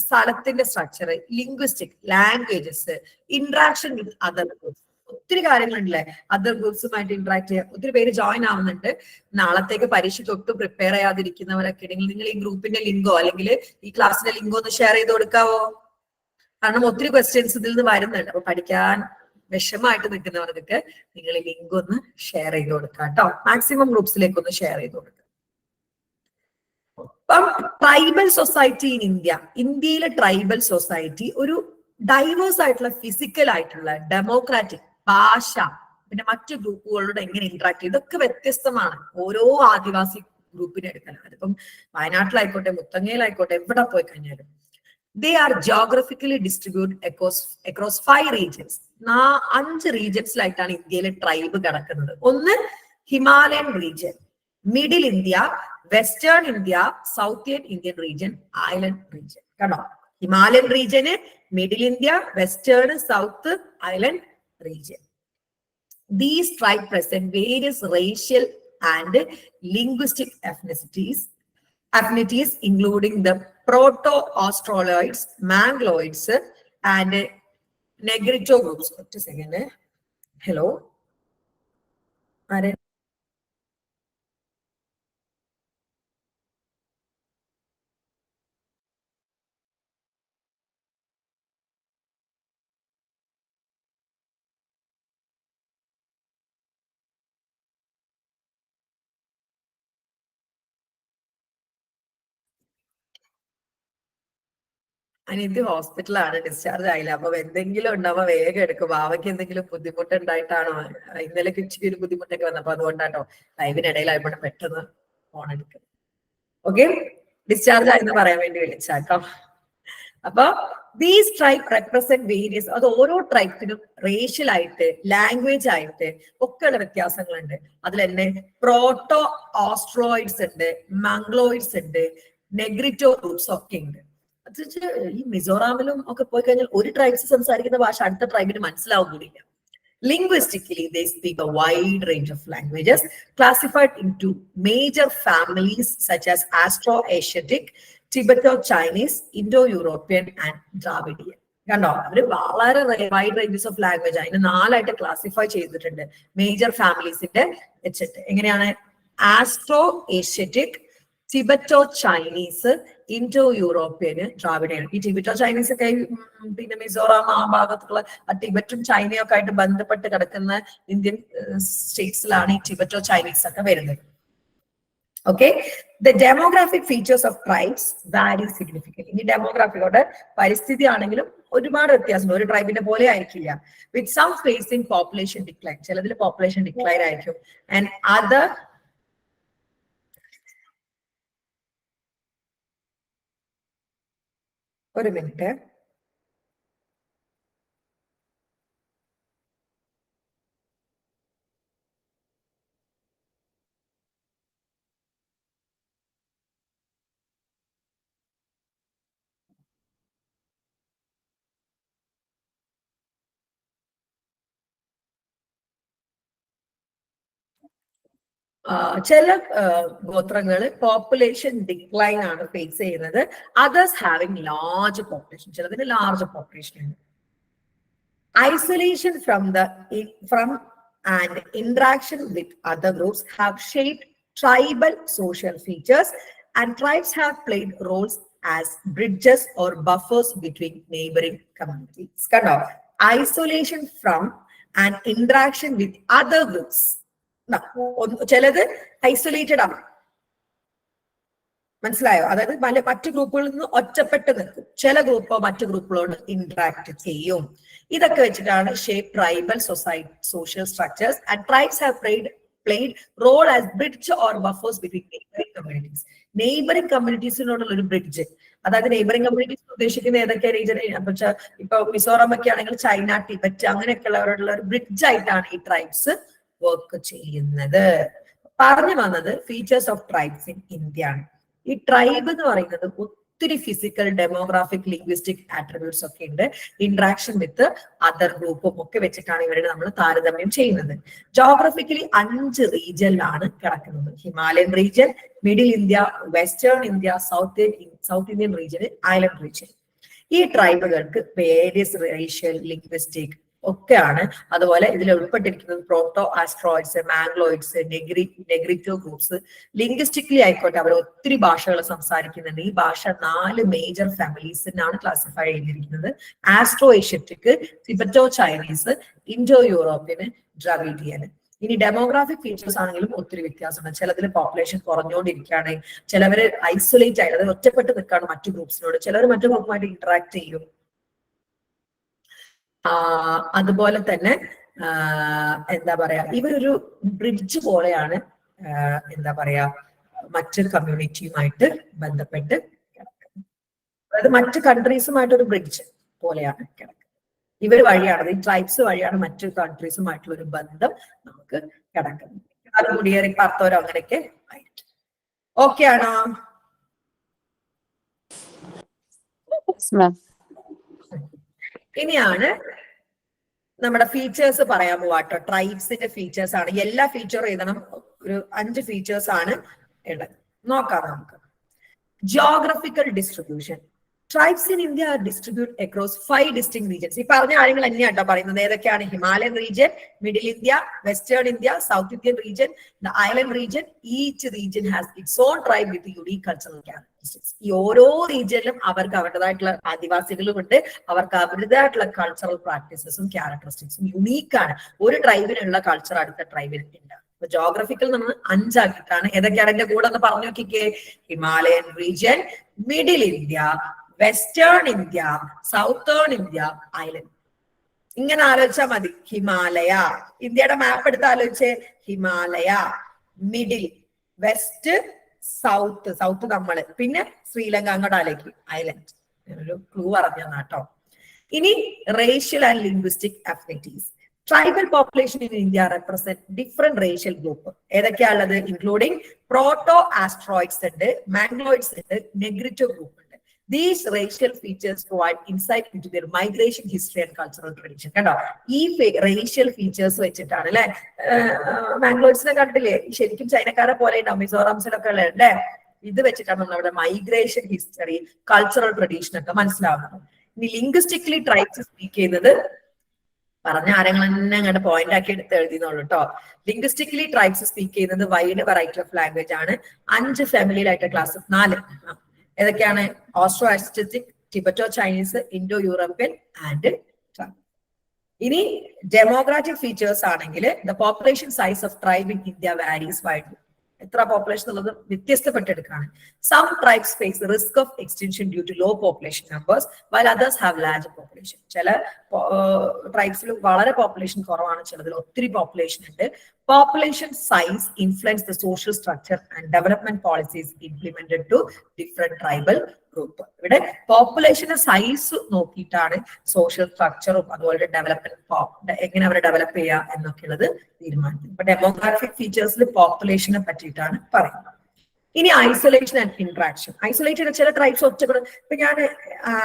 സ്ഥലത്തിന്റെ structure, linguistic languages, interaction with other groups. ഒത്തിരി കാര്യങ്ങളുണ്ടല്ലേ അതർ ഗ്രൂപ്പ്സുമായിട്ട് ഇന്ററാക്ട് ചെയ്യാൻ. ഒത്തിരി പേര് ജോയിൻ ആവുന്നുണ്ട്. നാളത്തേക്ക് പരീക്ഷയ്ക്ക് ഒട്ടും പ്രിപ്പയർ ചെയ്യാതിരിക്കുന്നവരൊക്കെ ഉണ്ടെങ്കിൽ നിങ്ങൾ ഈ ഗ്രൂപ്പിന്റെ ലിങ്കോ അല്ലെങ്കിൽ ഈ ക്ലാസ്സിന്റെ ലിങ്കോ ഒന്ന് ഷെയർ ചെയ്ത് കൊടുക്കാവോ? കാരണം ഒത്തിരി ക്വസ്റ്റ്യൻസ് ഇതിൽ നിന്ന് വരുന്നുണ്ട്. അപ്പൊ പഠിക്കാൻ വിഷമായിട്ട് നിൽക്കുന്നവർക്കൊക്കെ നിങ്ങൾ ഈ ലിങ്ക് ഒന്ന് ഷെയർ ചെയ്ത് കൊടുക്കുക കേട്ടോ. മാക്സിമം ഗ്രൂപ്പ്സിലേക്ക് ഒന്ന് ഷെയർ ചെയ്ത് കൊടുക്കുക. അപ്പം ട്രൈബൽ സൊസൈറ്റി ഇൻ ഇന്ത്യയിലെ ട്രൈബൽ സൊസൈറ്റി ഒരു ഡൈവേഴ്സ് ആയിട്ടുള്ള ഫിസിക്കൽ ആയിട്ടുള്ള ഡെമോക്രാറ്റിക് ഭാഷ, പിന്നെ മറ്റു ഗ്രൂപ്പുകളോട് എങ്ങനെ ഇന്ററാക്ട് ചെയ്യും, ഇതൊക്കെ വ്യത്യസ്തമാണ് ഓരോ ആദിവാസി ഗ്രൂപ്പിനെ എടുക്കണം. അതിപ്പം വയനാട്ടിലായിക്കോട്ടെ, മുത്തങ്ങയിലായിക്കോട്ടെ, എവിടെ പോയി കഴിഞ്ഞാലും they are geographically distribute across 5 regions. 5 റീജിയൻസിലായിട്ടാണ് ഇന്ത്യയിലെ ട്രൈബ് കിടക്കുന്നത്. ഒന്ന് Himalayan region, middle India, western India, south Indian region, island region. കണ്ടോ, ഹിമാലയൻ റീജിയന്, middle India, western, south, island region. These tribes present various racial and linguistic affinities, including the Proto-Australoids, Mangaloids, and Negrito groups. Just a second. Hello. അനിയത്തി ഹോസ്പിറ്റലാണ്, ഡിസ്ചാർജ് ആയില്ല. അപ്പൊ എന്തെങ്കിലും ഉണ്ടാവുമ്പോ വേഗം എടുക്കും. ബാവയ്ക്ക് എന്തെങ്കിലും ബുദ്ധിമുട്ടുണ്ടായിട്ടാണോ? ഇന്നലെ ഇച്ചിരി ഒരു ബുദ്ധിമുട്ടൊക്കെ വന്നപ്പോ അതുകൊണ്ടാട്ടോ ലൈവിനിടയിലായപ്പോൾ പെട്ടെന്ന് ഫോൺ എടുക്കും. ഓക്കെ, ഡിസ്ചാർജ് ആയെന്ന് പറയാൻ വേണ്ടി വിളിച്ചാട്ടോ. അപ്പൊ ദീസ് ട്രൈബ് റെപ്രസെന്റ് വേരിയസ്, അത് ഓരോ ട്രൈബിനും റേഷ്യൽ ആയിട്ട്, ലാംഗ്വേജ് ആയിട്ട് ഒക്കെ ഉള്ള വ്യത്യാസങ്ങളുണ്ട്. അതിൽ തന്നെ പ്രോട്ടോ ഓസ്ട്രോയിഡ്സ് ഉണ്ട്, മംഗ്ലോയിഡ്സ് ഉണ്ട്, നെഗ്രിറ്റോ ഗ്രൂപ്പ്സ് ഒക്കെ ഉണ്ട്. ഈ മിസോറാമിലും ഒക്കെ പോയി കഴിഞ്ഞാൽ ഒരു ട്രൈബ്സ് സംസാരിക്കുന്ന ഭാഷ അടുത്ത ട്രൈബിന് മനസ്സിലാവുന്നില്ല. Linguistically, they speak a wide range of languages classified into major families such as Austro-Asiatic, Tibeto-Chinese, Indo-European and Dravidian. കണ്ടോ, അവര് വളരെ വൈഡ് റേഞ്ചസ് ഓഫ് ലാംഗ്വേജ് അതിന് 4 ആയിട്ട് ക്ലാസിഫൈ ചെയ്തിട്ടുണ്ട് മേജർ ഫാമിലീസിന്റെ വെച്ചിട്ട്. എങ്ങനെയാണ്? Austro Asiatic, Tibeto Chinese, Indo European, Dravidian. ഈ ടിബറ്റോ ചൈനീസ് ഒക്കെ പിന്നെ മിസോറാം ആ ഭാഗത്തുള്ള ടിബറ്റും ചൈനയും ഒക്കെ ആയിട്ട് ബന്ധപ്പെട്ട് കിടക്കുന്ന ഇന്ത്യൻ സ്റ്റേറ്റ്സിലാണ് ഈ ടിബറ്റോ ചൈനീസ് ഒക്കെ വരുന്നത്. Okay, the demographic features of tribes വാരി സിഗ്നിഫിക്കന്റ്. ഇനി ഡെമോഗ്രാഫിയോടെ പരിസ്ഥിതി ആണെങ്കിലും ഒരുപാട് വ്യത്യാസമുണ്ട്. ഒരു ട്രൈബിന്റെ പോലെ ആയിരിക്കില്ല. With some facing population decline, ചിലതിൽ പോപ്പുലേഷൻ ഡിക്ലൈൻ ആയിരിക്കും. ആൻഡ് അതർ ഒരു മിനിറ്റ്, ചില ഗോത്രങ്ങള് പോപ്പുലേഷൻ ഡിക്ലൈൻ ആണ് ഫേസ് ചെയ്യുന്നത്. അതേഴ്സ് ഹാവിംഗ് ലാർജ് പോപ്പുലേഷൻ, ചിലതിന് ലാർജ് പോപ്പുലേഷൻ ഉണ്ട്. Isolation from and interaction with other groups have shaped tribal social features and tribes have played roles as bridges or buffers between neighbouring communities. കണ്ടോ, isolation from and interaction with other groups. ചിലത് ഐസൊലേറ്റഡ് ആണ്, മനസ്സിലായോ? അതായത് മറ്റു ഗ്രൂപ്പുകളിൽ നിന്ന് ഒറ്റപ്പെട്ട് നിൽക്കും. ചില ഗ്രൂപ്പോ മറ്റു ഗ്രൂപ്പുകളോട് ഇന്ററാക്ട് ചെയ്യും. ഇതൊക്കെ വെച്ചിട്ടാണ് shape tribal social structures and tribes have played role as bridge or buffers between neighbouring communities. Neighbouring കമ്മ്യൂണിറ്റീസിനോടുള്ള ഒരു ബ്രിഡ്ജ്, അതായത് നെയ്ബറിംഗ് കമ്മ്യൂണിറ്റീസ് ഉദ്ദേശിക്കുന്ന ഏതൊക്കെ റീജിയൻ? ഇപ്പൊ മിസോറാം ഒക്കെ ആണെങ്കിൽ ചൈന, ടിബറ്റ് അങ്ങനെയൊക്കെ ഉള്ളവരോടുള്ള ഒരു ബ്രിഡ്ജ് ആയിട്ടാണ് ഈ ട്രൈബ്സ് വർക്ക് ചെയ്യുന്നത്. പറഞ്ഞു വന്നത് features of tribes in India ആണ്. ഈ ട്രൈബ് എന്ന് പറയുന്നത് ഒത്തിരി ഫിസിക്കൽ, ഡെമോഗ്രാഫിക്, ലിംഗ്വിസ്റ്റിക് ആട്രിബ്യൂട്ട്സ് ഒക്കെ ഉണ്ട്. ഇന്ററാക്ഷൻ വിത്ത് അതർ ഗ്രൂപ്പും ഒക്കെ വെച്ചിട്ടാണ് ഇവരുടെ നമ്മൾ താരതമ്യം ചെയ്യുന്നത്. ജോഗ്രഫിക്കലി 5 റീജിയനിലാണ് കിടക്കുന്നത്. Himalayan region, middle India, western India, south Indian region, island region. ഈ ട്രൈബുകൾക്ക് വേരിയസ് റേഷ്യൽ, ലിംഗ്വിസ്റ്റിക്, ഒക്കെയാണ്. അതുപോലെ ഇതിൽ ഉൾപ്പെട്ടിരിക്കുന്നത് proto Australoids, Mongoloids, Negrito groups. Linguistically ആയിക്കോട്ടെ അവർ ഒത്തിരി ഭാഷകൾ സംസാരിക്കുന്നുണ്ട്. ഈ ഭാഷ 4 മേജർ ഫാമിലീസിനാണ് ക്ലാസിഫൈ ചെയ്തിരിക്കുന്നത്. Austro Asiatic, Tibeto Chinese, Indo European, Dravidian. ഇനി ഡെമോഗ്രാഫിക് ഫീച്ചേഴ്സ് ആണെങ്കിലും ഒത്തിരി വ്യത്യാസമുണ്ട്. ചിലതിൽ പോപ്പുലേഷൻ കുറഞ്ഞുകൊണ്ടിരിക്കുകയാണ്, ചിലവര് ഐസൊലേറ്റ് ആയി, അതായത് ഒറ്റപ്പെട്ട് നിൽക്കുകയാണ് മറ്റു ഗ്രൂപ്പ്സിനോട്, ചിലർ മറ്റു ഗ്രൂപ്പുമായിട്ട് ഇന്ററാക്ട് ചെയ്യും. അതുപോലെ തന്നെ എന്താ പറയാ, ഇവരൊരു ബ്രിഡ്ജ് പോലെയാണ് എന്താ പറയാ മറ്റൊരു കമ്മ്യൂണിറ്റിയുമായിട്ട് ബന്ധപ്പെട്ട് കിടക്കുന്നത്. അതായത് മറ്റു കൺട്രീസുമായിട്ടൊരു ബ്രിഡ്ജ് പോലെയാണ് കിടക്കുന്നത്. ഇവർ വഴിയാണ്, ഈ ട്രൈബ്സ് വഴിയാണ് മറ്റു കൺട്രീസുമായിട്ടുള്ള ഒരു ബന്ധം നമുക്ക് കിടക്കുന്നത്. അത് കുടിയേറി പാർത്തവരോ അങ്ങനെയൊക്കെ ആയിരിക്കും. ഓക്കെ ആണോ? ഇനിയാണ് നമ്മുടെ ഫീച്ചേഴ്സ് പറയാൻ പോവാട്ടോ. ട്രൈബ്സിന്റെ ഫീച്ചേഴ്സ് ആണ്. എല്ലാ ഫീച്ചറും എഴുതണം. ഒരു 5 ഫീച്ചേഴ്സ് ആണ് ഉള്ളത്. നോക്കാം നമുക്ക്. Geographical distribution. Tribes in India are distributed across 5 distinct regions. ഈ പറഞ്ഞ കാര്യങ്ങൾ തന്നെയാട്ടോ പറയുന്നത്. ഏതൊക്കെയാണ്? Himalayan region, middle India, western India, south Indian region, the island region. Each region has it's on tribe with unique cultural characteristics. ഈ ഓരോ റീജിയനിലും അവർക്ക് അവരുടേതായിട്ടുള്ള ആദിവാസികളും ഉണ്ട്, അവർക്ക് അവരുടേതായിട്ടുള്ള കൾച്ചറൽ പ്രാക്ടീസസും ക്യാരക്ടറിസ്റ്റിക്സും യുണീക്കാണ്. ഒരു ട്രൈബിനുള്ള കൾച്ചർ അടുത്ത ട്രൈബിന് ഉണ്ട്. അപ്പൊ ജോഗ്രഫിക്കൽ നമ്മൾ 5 ആക്കിയിട്ടാണ്. ഏതൊക്കെയാണ് എന്റെ കൂടെ ഒന്ന് പറഞ്ഞു നോക്കിക്കേ. Himalayan region, middle India, western India, southern India, island. ഇങ്ങനെ ആലോചിച്ചാൽ മതി. ഹിമാലയ, ഇന്ത്യയുടെ മാപ്പ് എടുത്ത് ആലോചിച്ചേ. ഹിമാലയ, മിഡിൽ, വെസ്റ്റ്, സൗത്ത് നമ്മള്, പിന്നെ ശ്രീലങ്ക അങ്ങോട്ട് ആലോചിക്കും, ഐലൻഡ്. ഒരു ക്ലൂ പറഞ്ഞു കേട്ടോ. ഇനി racial and linguistic affinities. Tribal population in India represent different racial group. ഏതൊക്കെയാണുള്ളത്? ഇൻക്ലൂഡിംഗ് പ്രോട്ടോ ആസ്ട്രോയിഡ്സ് ഉണ്ട്, മാംഗ്ലോയിഡ്സ് ഉണ്ട്, നെഗ്രിറ്റോ ഗ്രൂപ്പ് ഉണ്ട്. These racial features provide insight into their migration history and cultural tradition. കണ്ടോ, ഈ റേഷ്യൽ ഫീച്ചേഴ്സ് വെച്ചിട്ടാണ് അല്ലെ. മാംഗ്ലോയിഡ്സിനെ കണ്ടില്ലേ, ശരിക്കും ചൈനക്കാരെ പോലെ ഉണ്ടാവും, മിസോറാംസിലൊക്കെ ഉള്ള അല്ലേ. ഇത് വെച്ചിട്ടാണ് നമ്മുടെ മൈഗ്രേഷൻ ഹിസ്റ്ററി, കൾച്ചറൽ ട്രഡീഷൻ ഒക്കെ മനസ്സിലാവുന്നത്. ഇനി ലിംഗ്വിസ്റ്റിക്കലി ട്രൈബ്സ് സ്പീക്ക് ചെയ്യുന്നത് പറഞ്ഞ ആരങ്ങൾ തന്നെ അങ്ങോട്ട് പോയിന്റ് ആക്കി എടുത്ത് എഴുതിയെന്നുള്ളൂ കേട്ടോ. ലിംഗ്വിസ്റ്റിക്കലി ട്രൈബ്സ് സ്പീക്ക് ചെയ്യുന്നത് വൈഡ് വെറൈറ്റി ഓഫ് ലാംഗ്വേജ് ആണ്. 5 ഫാമിലിയിലായിട്ട് ക്ലാസ് 4. ഏതൊക്കെയാണ്? Austro Austric, Tibeto Chinese, Indo European and. ഇനി ഡെമോഗ്രാഫിക് ഫീച്ചേഴ്സ് ആണെങ്കിൽ the population size of tribe in India varies widely. എത്ര പോപ്പുലേഷൻ ഉള്ളത് വ്യത്യസ്തപ്പെട്ടെടുക്കാണ്. Some tribes face risk of extension due to low population numbers while others have large population. ചില ട്രൈബ്സിൽ വളരെ പോപ്പുലേഷൻ കുറവാണ്, ചിലതിൽ ഒത്തിരി പോപ്പുലേഷൻ ഉണ്ട്. Population size influence the social structure and development policies implemented to different tribal group. ഇവിടെ പോപ്പുലേഷന്റെ സൈസ് നോക്കിയിട്ടാണ് സോഷ്യൽ സ്ട്രക്ചറും അതുപോലെ ഡെവലപ്മെന്റ് എങ്ങനെ അവരെ ഡെവലപ്പ് ചെയ്യുക എന്നൊക്കെയുള്ളത് തീരുമാനിക്കുന്നത്. ഇപ്പൊ ഡെമോഗ്രാഫിക് ഫീച്ചേഴ്സിൽ പോപ്പുലേഷനെ പറ്റിയിട്ടാണ് പറയുന്നത്. ഇനി ഐസൊലേഷൻ ആൻഡ് ഇന്ററാക്ഷൻ. ഐസൊലേറ്റഡ് ചില ട്രൈബ്സ് ഒറ്റപ്പെടും. ഇപ്പൊ ഞാൻ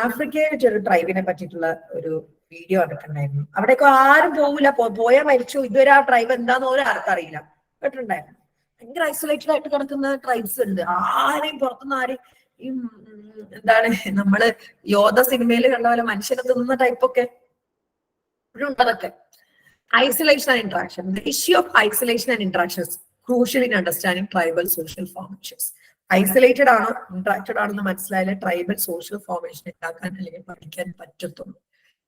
ആഫ്രിക്കയിലെ ചെറിയ ട്രൈബിനെ പറ്റിയിട്ടുള്ള ഒരു വീഡിയോ കണ്ടിട്ടുണ്ടായിരുന്നു. അവിടെയൊക്കെ ആരും പോകില്ല, പോയാൽ മരിച്ചു. ഇതുവരെ ആ ട്രൈബ് എന്താന്ന് പോലും ആർക്കറിയില്ല. കേട്ടിട്ടുണ്ടായിരുന്നു. ഭയങ്കര ഐസൊലേറ്റഡ് ആയിട്ട് കിടക്കുന്ന ട്രൈബ്സ് ഉണ്ട്. ആരെയും പുറത്തുനിന്ന് ആരെയും ഈ എന്താണ് നമ്മള് യോധ സിനിമയിൽ കണ്ട പോലെ മനുഷ്യനെ തിന്നുന്ന ടൈപ്പൊക്കെ ഇപ്പോഴും അതൊക്കെ. Isolation and interaction. The issue of isolation and interactions crucial in understanding tribal social formations. Isolated ആണോ ഇന്ററാക്റ്റഡ് ആണെന്ന് മനസ്സിലായാലേ ട്രൈബൽ സോഷ്യൽ ഫോർമേഷൻ ഉണ്ടാക്കാൻ അല്ലെങ്കിൽ പഠിക്കാൻ പറ്റത്തുള്ളൂ.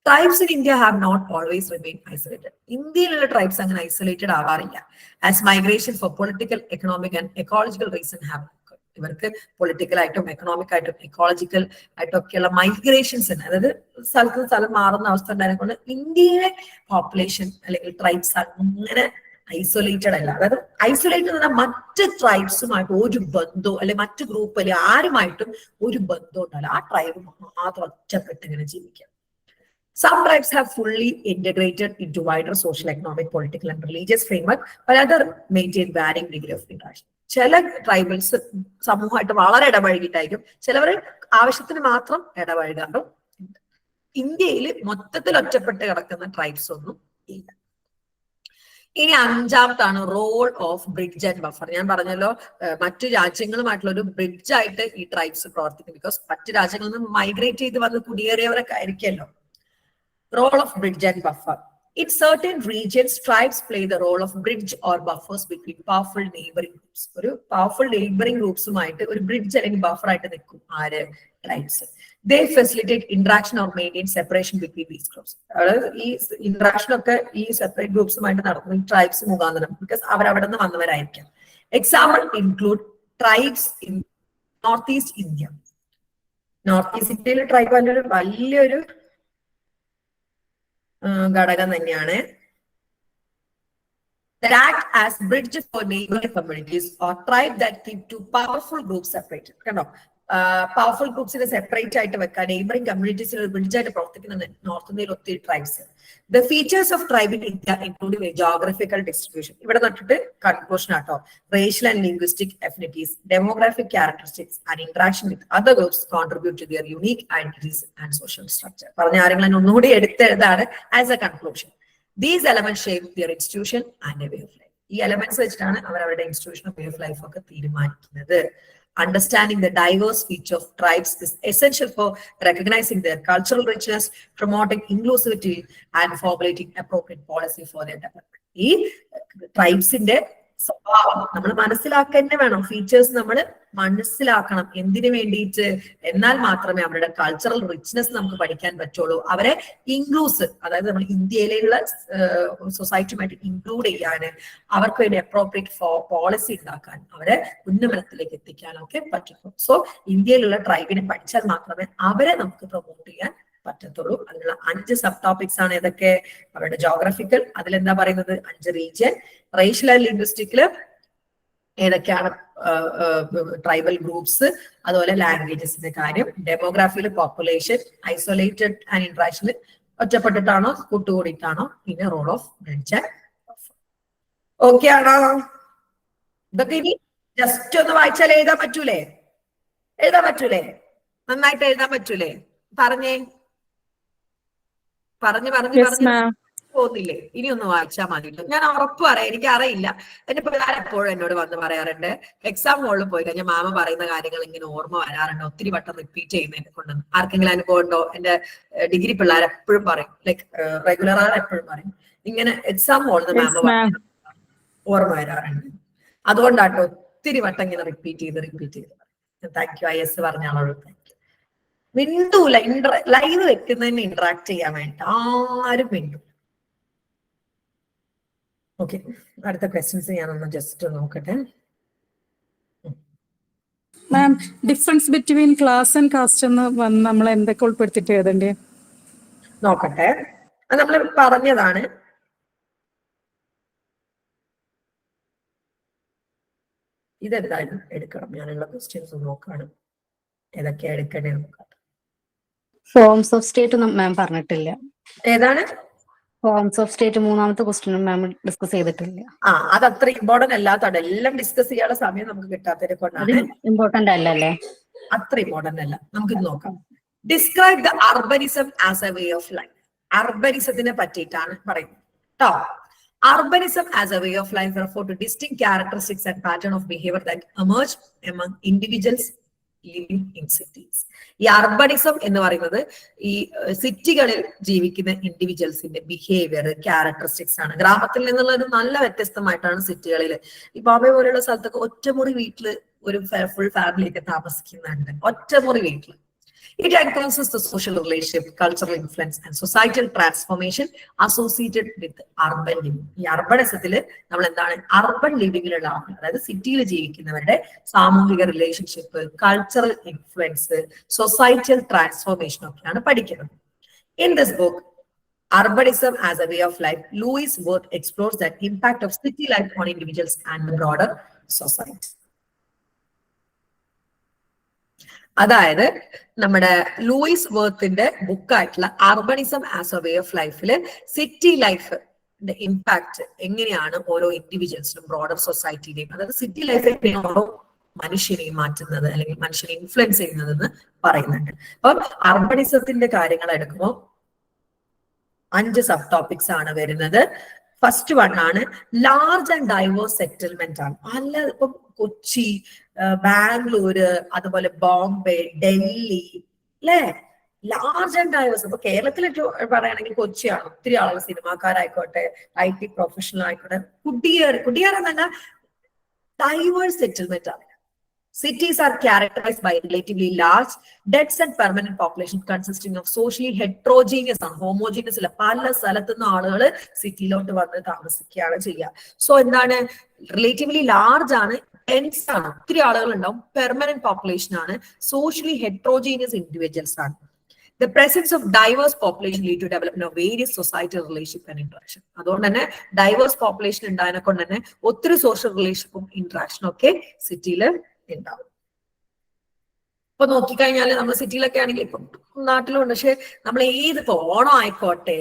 Tribes in India have not always remain isolated. ഇന്ത്യയിലുള്ള ട്രൈബ്സ് അങ്ങനെ ഐസൊലേറ്റഡ് ആവാറില്ല. As migration for political, economic and ecological reason have. ഇവർക്ക് പൊളിറ്റിക്കൽ ആയിട്ടും എക്കണോമിക് ആയിട്ടും എക്കോളജിക്കൽ ആയിട്ടും ഒക്കെയുള്ള മൈഗ്രേഷൻസ് ഉണ്ട്. അതായത് സ്ഥലത്ത് സ്ഥലം മാറുന്ന അവസ്ഥ ഉണ്ടായതുകൊണ്ട് ഇന്ത്യയിലെ പോപ്പുലേഷൻ അല്ലെങ്കിൽ ട്രൈബ്സ് അങ്ങനെ ഐസൊലേറ്റഡ് അല്ല. അതായത് ഐസൊലേറ്റഡ് എന്ന് പറഞ്ഞാൽ മറ്റ് ട്രൈബ്സുമായിട്ട് ഒരു ബന്ധവും അല്ലെ മറ്റു ഗ്രൂപ്പ് അല്ലെ ആരുമായിട്ടും ഒരു ബന്ധവും ഉണ്ടാവില്ല. ആ ട്രൈബ് മാത്രം ഒറ്റപ്പെട്ട് ഇങ്ങനെ ജീവിക്കാം. Some tribes have fully integrated into wider social, economic, political and religious framework, while others maintain varying degree of interaction. ചില ട്രൈബൽസ് സമൂഹമായിട്ട് വളരെ ഇടപഴകിയിട്ടായിരിക്കും, ചിലവർ ആവശ്യത്തിന് മാത്രം ഇടപഴകാറും. ഇന്ത്യയിൽ മൊത്തത്തിൽ ഒറ്റപ്പെട്ട് കിടക്കുന്ന ട്രൈബ്സ് ഒന്നും ഇല്ല. ഇനി 5ാമത്താണ് role of bridge and buffer. ഞാൻ പറഞ്ഞല്ലോ മറ്റു രാജ്യങ്ങളുമായിട്ടുള്ള ഒരു ബ്രിഡ്ജ് ആയിട്ട് ഈ ട്രൈബ്സ് പ്രവർത്തിക്കും. ബിക്കോസ് മറ്റു രാജ്യങ്ങളിൽ നിന്ന് മൈഗ്രേറ്റ് ചെയ്ത് വന്ന് കുടിയേറിയവരൊക്കെ ആയിരിക്കുമല്ലോ. Role of bridge and buffer. In certain regions, tribes play the role of bridge or buffers between powerful neighboring groups. ഒരു powerful neighboring groupസുമായിട്ട് ഒരു bridge അല്ലെങ്കിൽ buffer ആയിട്ട് നിൽക്കും ആര് tribes. They facilitate interaction or maintain separation between these groups. അതായത് ഈ interaction ഒക്കെ ഈ separate groupസുമായിട്ട് നടക്കുന്ന ഈ tribes മുഖാന്തരം, because അവർ അവിടെ നിന്ന് വന്നവരായിരിക്കാം. Example include tribes in Northeast India. Northeast Indiaയിലെ ട്രൈബ് വലിയൊരു ഘടകം തന്നെയാണ്. That act as bridge for neighboring communities or tribe that keep two powerful groups separated. കണ്ടോ, പവർഫുൾ ഗ്രൂപ്പ്സിനെ സെപ്പറേറ്റ് ആയിട്ട് വെക്കാൻ നെയ്ബറിംഗ് കമ്മ്യൂണിറ്റീസിൽ ഒരു ബ്രിഡ്ജ് ആയിട്ട് പ്രവർത്തിക്കുന്ന നോർത്ത് ഇന്ത്യയിൽ ഒത്തിരി tribes. The features of tribe in India including geographical distribution. ഇവിടെ നട്ടിട്ട് കൺക്ലൂഷൻ ആട്ടോ. Racial and linguistic affinities, demographic characteristics and interaction with other groups contribute to their unique identities and social structure. പറഞ്ഞ ആരെങ്കിലും ഒന്നുകൂടി എടുത്തെഴുതാണ് as a conclusion. These elements shape their institution and a way of life. ഈ എലമെന്റ്സ് വെച്ചിട്ടാണ് അവർ അവരുടെ ഇൻസ്റ്റിറ്റ്യൂഷൻ വേ ഓഫ് ലൈഫ് ഒക്കെ തീരുമാനിക്കുന്നത്. Understanding the diverse feature of tribes is essential for recognizing their cultural richness, promoting inclusivity, and formulating appropriate policy for their development. ഈ ട്രൈബ്സിന്റെ സ്വഭാവം നമ്മൾ മനസ്സിലാക്കുക തന്നെ വേണം. ഫീച്ചേഴ്സ് നമ്മൾ മനസ്സിലാക്കണം. എന്തിനു വേണ്ടിയിട്ട്? എന്നാൽ മാത്രമേ അവരുടെ കൾച്ചറൽ റിച്ച്നെസ് നമുക്ക് പഠിക്കാൻ പറ്റുള്ളൂ. അവരെ ഇൻക്ലൂസീവ്, അതായത് നമ്മൾ ഇന്ത്യയിലുള്ള സൊസൈറ്റിയുമായിട്ട് ഇൻക്ലൂഡ് ചെയ്യാൻ, അവർക്ക് വേണ്ടി അപ്രോപ്രിയേറ്റ് പോളിസി ഉണ്ടാക്കാൻ, അവരെ ഉന്നമനത്തിലേക്ക് എത്തിക്കാനൊക്കെ പറ്റുള്ളൂ. സോ ഇന്ത്യയിലുള്ള ട്രൈബിനെ പഠിച്ചാൽ മാത്രമേ അവരെ നമുക്ക് പ്രൊമോട്ട് ചെയ്യാൻ പറ്റത്തുള്ളൂ. അതിനുള്ള 5 സബ് ടോപ്പിക്സ് ആണ് ഏതൊക്കെ? അവരുടെ ജോഗ്രഫിക്കൽ, അതിലെന്താ പറയുന്നത്? 5 റീജിയൻ. റേഷ്യൽ ആൻഡ് ലിംഗ്വിസ്റ്റിക്കില് ഏതൊക്കെയാണ് ട്രൈബൽ ഗ്രൂപ്പ്സ്, അതുപോലെ ലാംഗ്വേജസിന്റെ കാര്യം. ഡെമോഗ്രാഫിയില് പോപ്പുലേഷൻ, ഐസൊലേറ്റഡ് ആൻഡ് ഇന്ററാക്ഷനിൽ ഒറ്റപ്പെട്ടിട്ടാണോ കൂട്ടുകൂടിയിട്ടാണോ, പിന്നെ റോൾ ഓഫ് ബ്രിഡ്ജ്. ഓക്കെ ആണോ? ഇതൊക്കെ ഇനി ജസ്റ്റ് ഒന്ന് വായിച്ചാൽ എഴുതാൻ പറ്റൂലേ? എഴുതാൻ പറ്റൂലേ? നന്നായിട്ട് എഴുതാൻ പറ്റൂലേ? പറഞ്ഞേ, പറഞ്ഞു പോകുന്നില്ലേ? ഇനി ഒന്ന് വായിച്ചാൽ മതി. ഞാൻ ഉറപ്പ് പറയാം, എനിക്ക് അറിയില്ല. എന്റെ പിള്ളേർ എപ്പോഴും എന്നോട് വന്ന് പറയാറുണ്ട്, എക്സാം ഹോളിൽ പോയി കഴിഞ്ഞാൽ മാമ പറയുന്ന കാര്യങ്ങൾ ഇങ്ങനെ ഓർമ്മ വരാറുണ്ട്, ഒത്തിരി വട്ടം റിപ്പീറ്റ് ചെയ്യുന്നതിനെ കൊണ്ട്. ആർക്കെങ്കിലും അനുഭവം ഉണ്ടോ? എന്റെ ഡിഗ്രി പിള്ളേർ എപ്പോഴും പറയും, ലൈക്ക് റെഗുലർ എപ്പോഴും പറയും, ഇങ്ങനെ എക്സാം ഹോളിൽ മാമ ഓർമ്മ വരാറുണ്ട്. അതുകൊണ്ടാട്ടോ ഒത്തിരി വട്ടം ഇങ്ങനെ റിപ്പീറ്റ് ചെയ്ത്. Thank you. IS പറഞ്ഞാളോട് താങ്ക് യു. മിണ്ടൂല, ലൈവ് വെക്കുന്നതിന് ഇന്ററാക്ട് ചെയ്യാൻ വേണ്ട ആരും മിണ്ടൂല. ഓക്കെ, അടുത്ത ക്വസ്റ്റ്യൻസ് ഞാനൊന്ന് ജസ്റ്റ് നോക്കട്ടെ. Ma'am, difference between class and caste എന്ന് വന്ന് നമ്മൾ എന്തൊക്കെ ഉൾപ്പെടുത്തിട്ട് എഴുതണ്ടേ? നോക്കട്ടെ, അത് നമ്മൾ പറഞ്ഞതാണ്. ഇതെന്തായാലും എടുക്കണം. ഞാനുള്ള ക്വസ്റ്റ്യൻസ് നോക്കാണ്, ഏതൊക്കെയാ എടുക്കണേ നോക്കാം. ഫോംസ് ഓഫ് സ്റ്റേറ്റ് ഒന്നും മാം പറഞ്ഞിട്ടില്ല. ഏതാണ് ഫോംസ് ഓഫ് സ്റ്റേറ്റ്? 3ാമത്തെ ക്വസ്റ്റ്യൻ മാം ഡിസ്കസ് ചെയ്തിട്ടില്ല. അത് അത്ര ഇമ്പോർട്ടന്റ് അല്ലാത്തതാണ്. എല്ലാം ഡിസ്കസ് ചെയ്യാനുള്ള സമയം നമുക്ക് കിട്ടാത്തതിനെ കൊണ്ടാണ്. ഇമ്പോർട്ടന്റ് അല്ലല്ലേ? അത്ര ഇമ്പോർട്ടന്റ് അല്ല. നമുക്കിത് നോക്കാം. Describe the urbanism as a way of life. അർബനിസത്തിനെ പറ്റിയിട്ടാണ് പറയുന്നത് കേട്ടോ. Urbanism as a way of life refer to distinct characteristics and pattern of behavior that emerge among individuals living in cities. ഈ അർബണിസം എന്ന് പറയുന്നത് ഈ സിറ്റികളിൽ ജീവിക്കുന്ന ഇൻഡിവിജ്വൽസിന്റെ ബിഹേവിയർ, ക്യാരക്ടറിസ്റ്റിക്സ് ആണ്. ഗ്രാമത്തിൽ നിന്നുള്ളത് നല്ല വ്യത്യസ്തമായിട്ടാണ് സിറ്റികളിൽ. ഈ ബോംബെ പോലെയുള്ള സ്ഥലത്തൊക്കെ ഒറ്റമുറി വീട്ടില് ഒരു ഫുൾ ഫാമിലി ഒക്കെ താമസിക്കുന്നുണ്ട്, ഒറ്റമുറി വീട്ടിൽ. It encompasses the social relationship, cultural influence, and societal transformation associated with urban living. ഈ അർബണിസത്തില് നമ്മൾ എന്താണ് അർബൻ ലിവിങ്ങിലുള്ള ആളുകൾ, അതായത് സിറ്റിയിൽ ജീവിക്കുന്നവരുടെ സാമൂഹിക relationship, cultural influence, societal transformation ഒക്കെയാണ് പഠിക്കുന്നത്. In this book, Urbanism as a Way of Life, Louis Wirth explores the impact of city life on individuals and the broader society. അതായത് നമ്മുടെ ലൂയിസ് വേർത്തിന്റെ ബുക്കായിട്ടുള്ള urbanism as a way of ലൈഫില് സിറ്റി ലൈഫിന്റെ ഇമ്പാക്ട് എങ്ങനെയാണ് ഓരോ ഇൻഡിവിജ്വൽസിനും ബ്രോഡർ സൊസൈറ്റിയിലെയും, അതായത് സിറ്റി ലൈഫ് ഓരോ മനുഷ്യനെയും മാറ്റുന്നത് അല്ലെങ്കിൽ മനുഷ്യനെ ഇൻഫ്ലുവൻസ് ചെയ്യുന്നതെന്ന് പറയുന്നുണ്ട്. അപ്പം അർബണിസത്തിന്റെ കാര്യങ്ങൾ എടുക്കുമ്പോൾ 5 സബ് ടോപ്പിക്സ് ആണ് വരുന്നത്. ഫസ്റ്റ് വൺ ആണ് ലാർജ് ആൻഡ് ഡൈവേഴ്സ് സെറ്റിൽമെന്റ് ആണ്. അല്ല, ഇപ്പം കൊച്ചി, ബാംഗ്ലൂര്, അതുപോലെ ബോംബെ, ഡൽഹി, അല്ലേ, ലാർജ് ആൻഡ് ഡൈവേഴ്സ്. ഇപ്പൊ കേരളത്തിൽ പറയുകയാണെങ്കിൽ കൊച്ചിയാണ്, ഒത്തിരി ആളുകൾ സിനിമാക്കാരായിക്കോട്ടെ, IT പ്രൊഫഷണൽ ആയിക്കോട്ടെ, കുടിയേറെന്നല്ല ഡൈവേഴ്സ് സെറ്റിൽമെന്റ് ആണ്. Cities are characterized by relatively large, dense and permanent population consisting of socially heterogeneous and homogeneous അല്ല, പല സ്ഥലത്തുനിന്ന് ആളുകൾ സിറ്റിയിലോട്ട് വന്ന് താമസിക്കുകയാണ് ചെയ്യുക. സോ എന്താണ്, റിലേറ്റീവ്ലി ലാർജ് ആണ്, ഡെൻസ് ആണ്, ഒത്തിരി ആളുകൾ ഉണ്ടാവും, പെർമനന്റ് പോപ്പുലേഷൻ ആണ്, സോഷ്യലി ഹെട്രോജീനിയസ് ഇൻഡിവിജ്വൽസ് ആണ്. The presence of diverse population lead to development of various societal relationship and interaction. അതുകൊണ്ട് തന്നെ ഡൈവേഴ്സ് പോപ്പുലേഷൻ ഉണ്ടായതിനെ കൊണ്ട് തന്നെ ഒത്തിരി സോഷ്യൽ റിലേഷൻഷിപ്പും ഇന്ററാക്ഷനും ഒക്കെ സിറ്റിയിൽ ഉണ്ടാവും. ഇപ്പൊ നോക്കിക്കഴിഞ്ഞാൽ നമ്മൾ സിറ്റിയിലൊക്കെ ആണെങ്കിൽ ഇപ്പം നാട്ടിലുണ്ട്, പക്ഷെ നമ്മൾ ഇപ്പൊ ഓണം ആയിക്കോട്ടെ,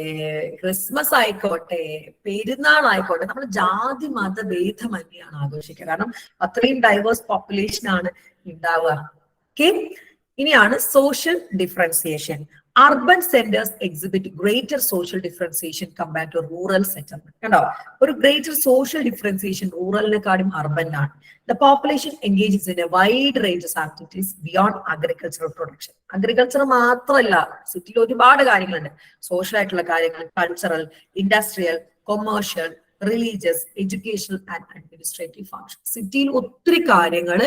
ക്രിസ്മസ് ആയിക്കോട്ടെ, പെരുന്നാൾ ആയിക്കോട്ടെ, നമ്മൾ ജാതി മത ഭേദമന്യാണ് ആഘോഷിക്കുക. കാരണം അത്രയും ഡൈവേഴ്സ് പോപ്പുലേഷൻ ആണ് ഉണ്ടാവുക. ഓക്കെ, ഇനിയാണ് social differentiation. Urban centers exhibit greater social differentiation compared to rural settlement. കണ്ടോ, ഒരു greater social differentiation റൂറലിനെക്കാളും അർബനിലാണ്. The population engages in a wide range of activities beyond agricultural production. Agriculture മാത്രമല്ല, സിറ്റിയിൽ ഒരുപാട് കാര്യങ്ങളുണ്ട്. സോഷ്യൽ ആയിട്ടുള്ള കാര്യങ്ങൾ, cultural, industrial, commercial, religious, educational and administrative function. സിറ്റിയിൽ ഒത്തിരി കാര്യങ്ങൾ,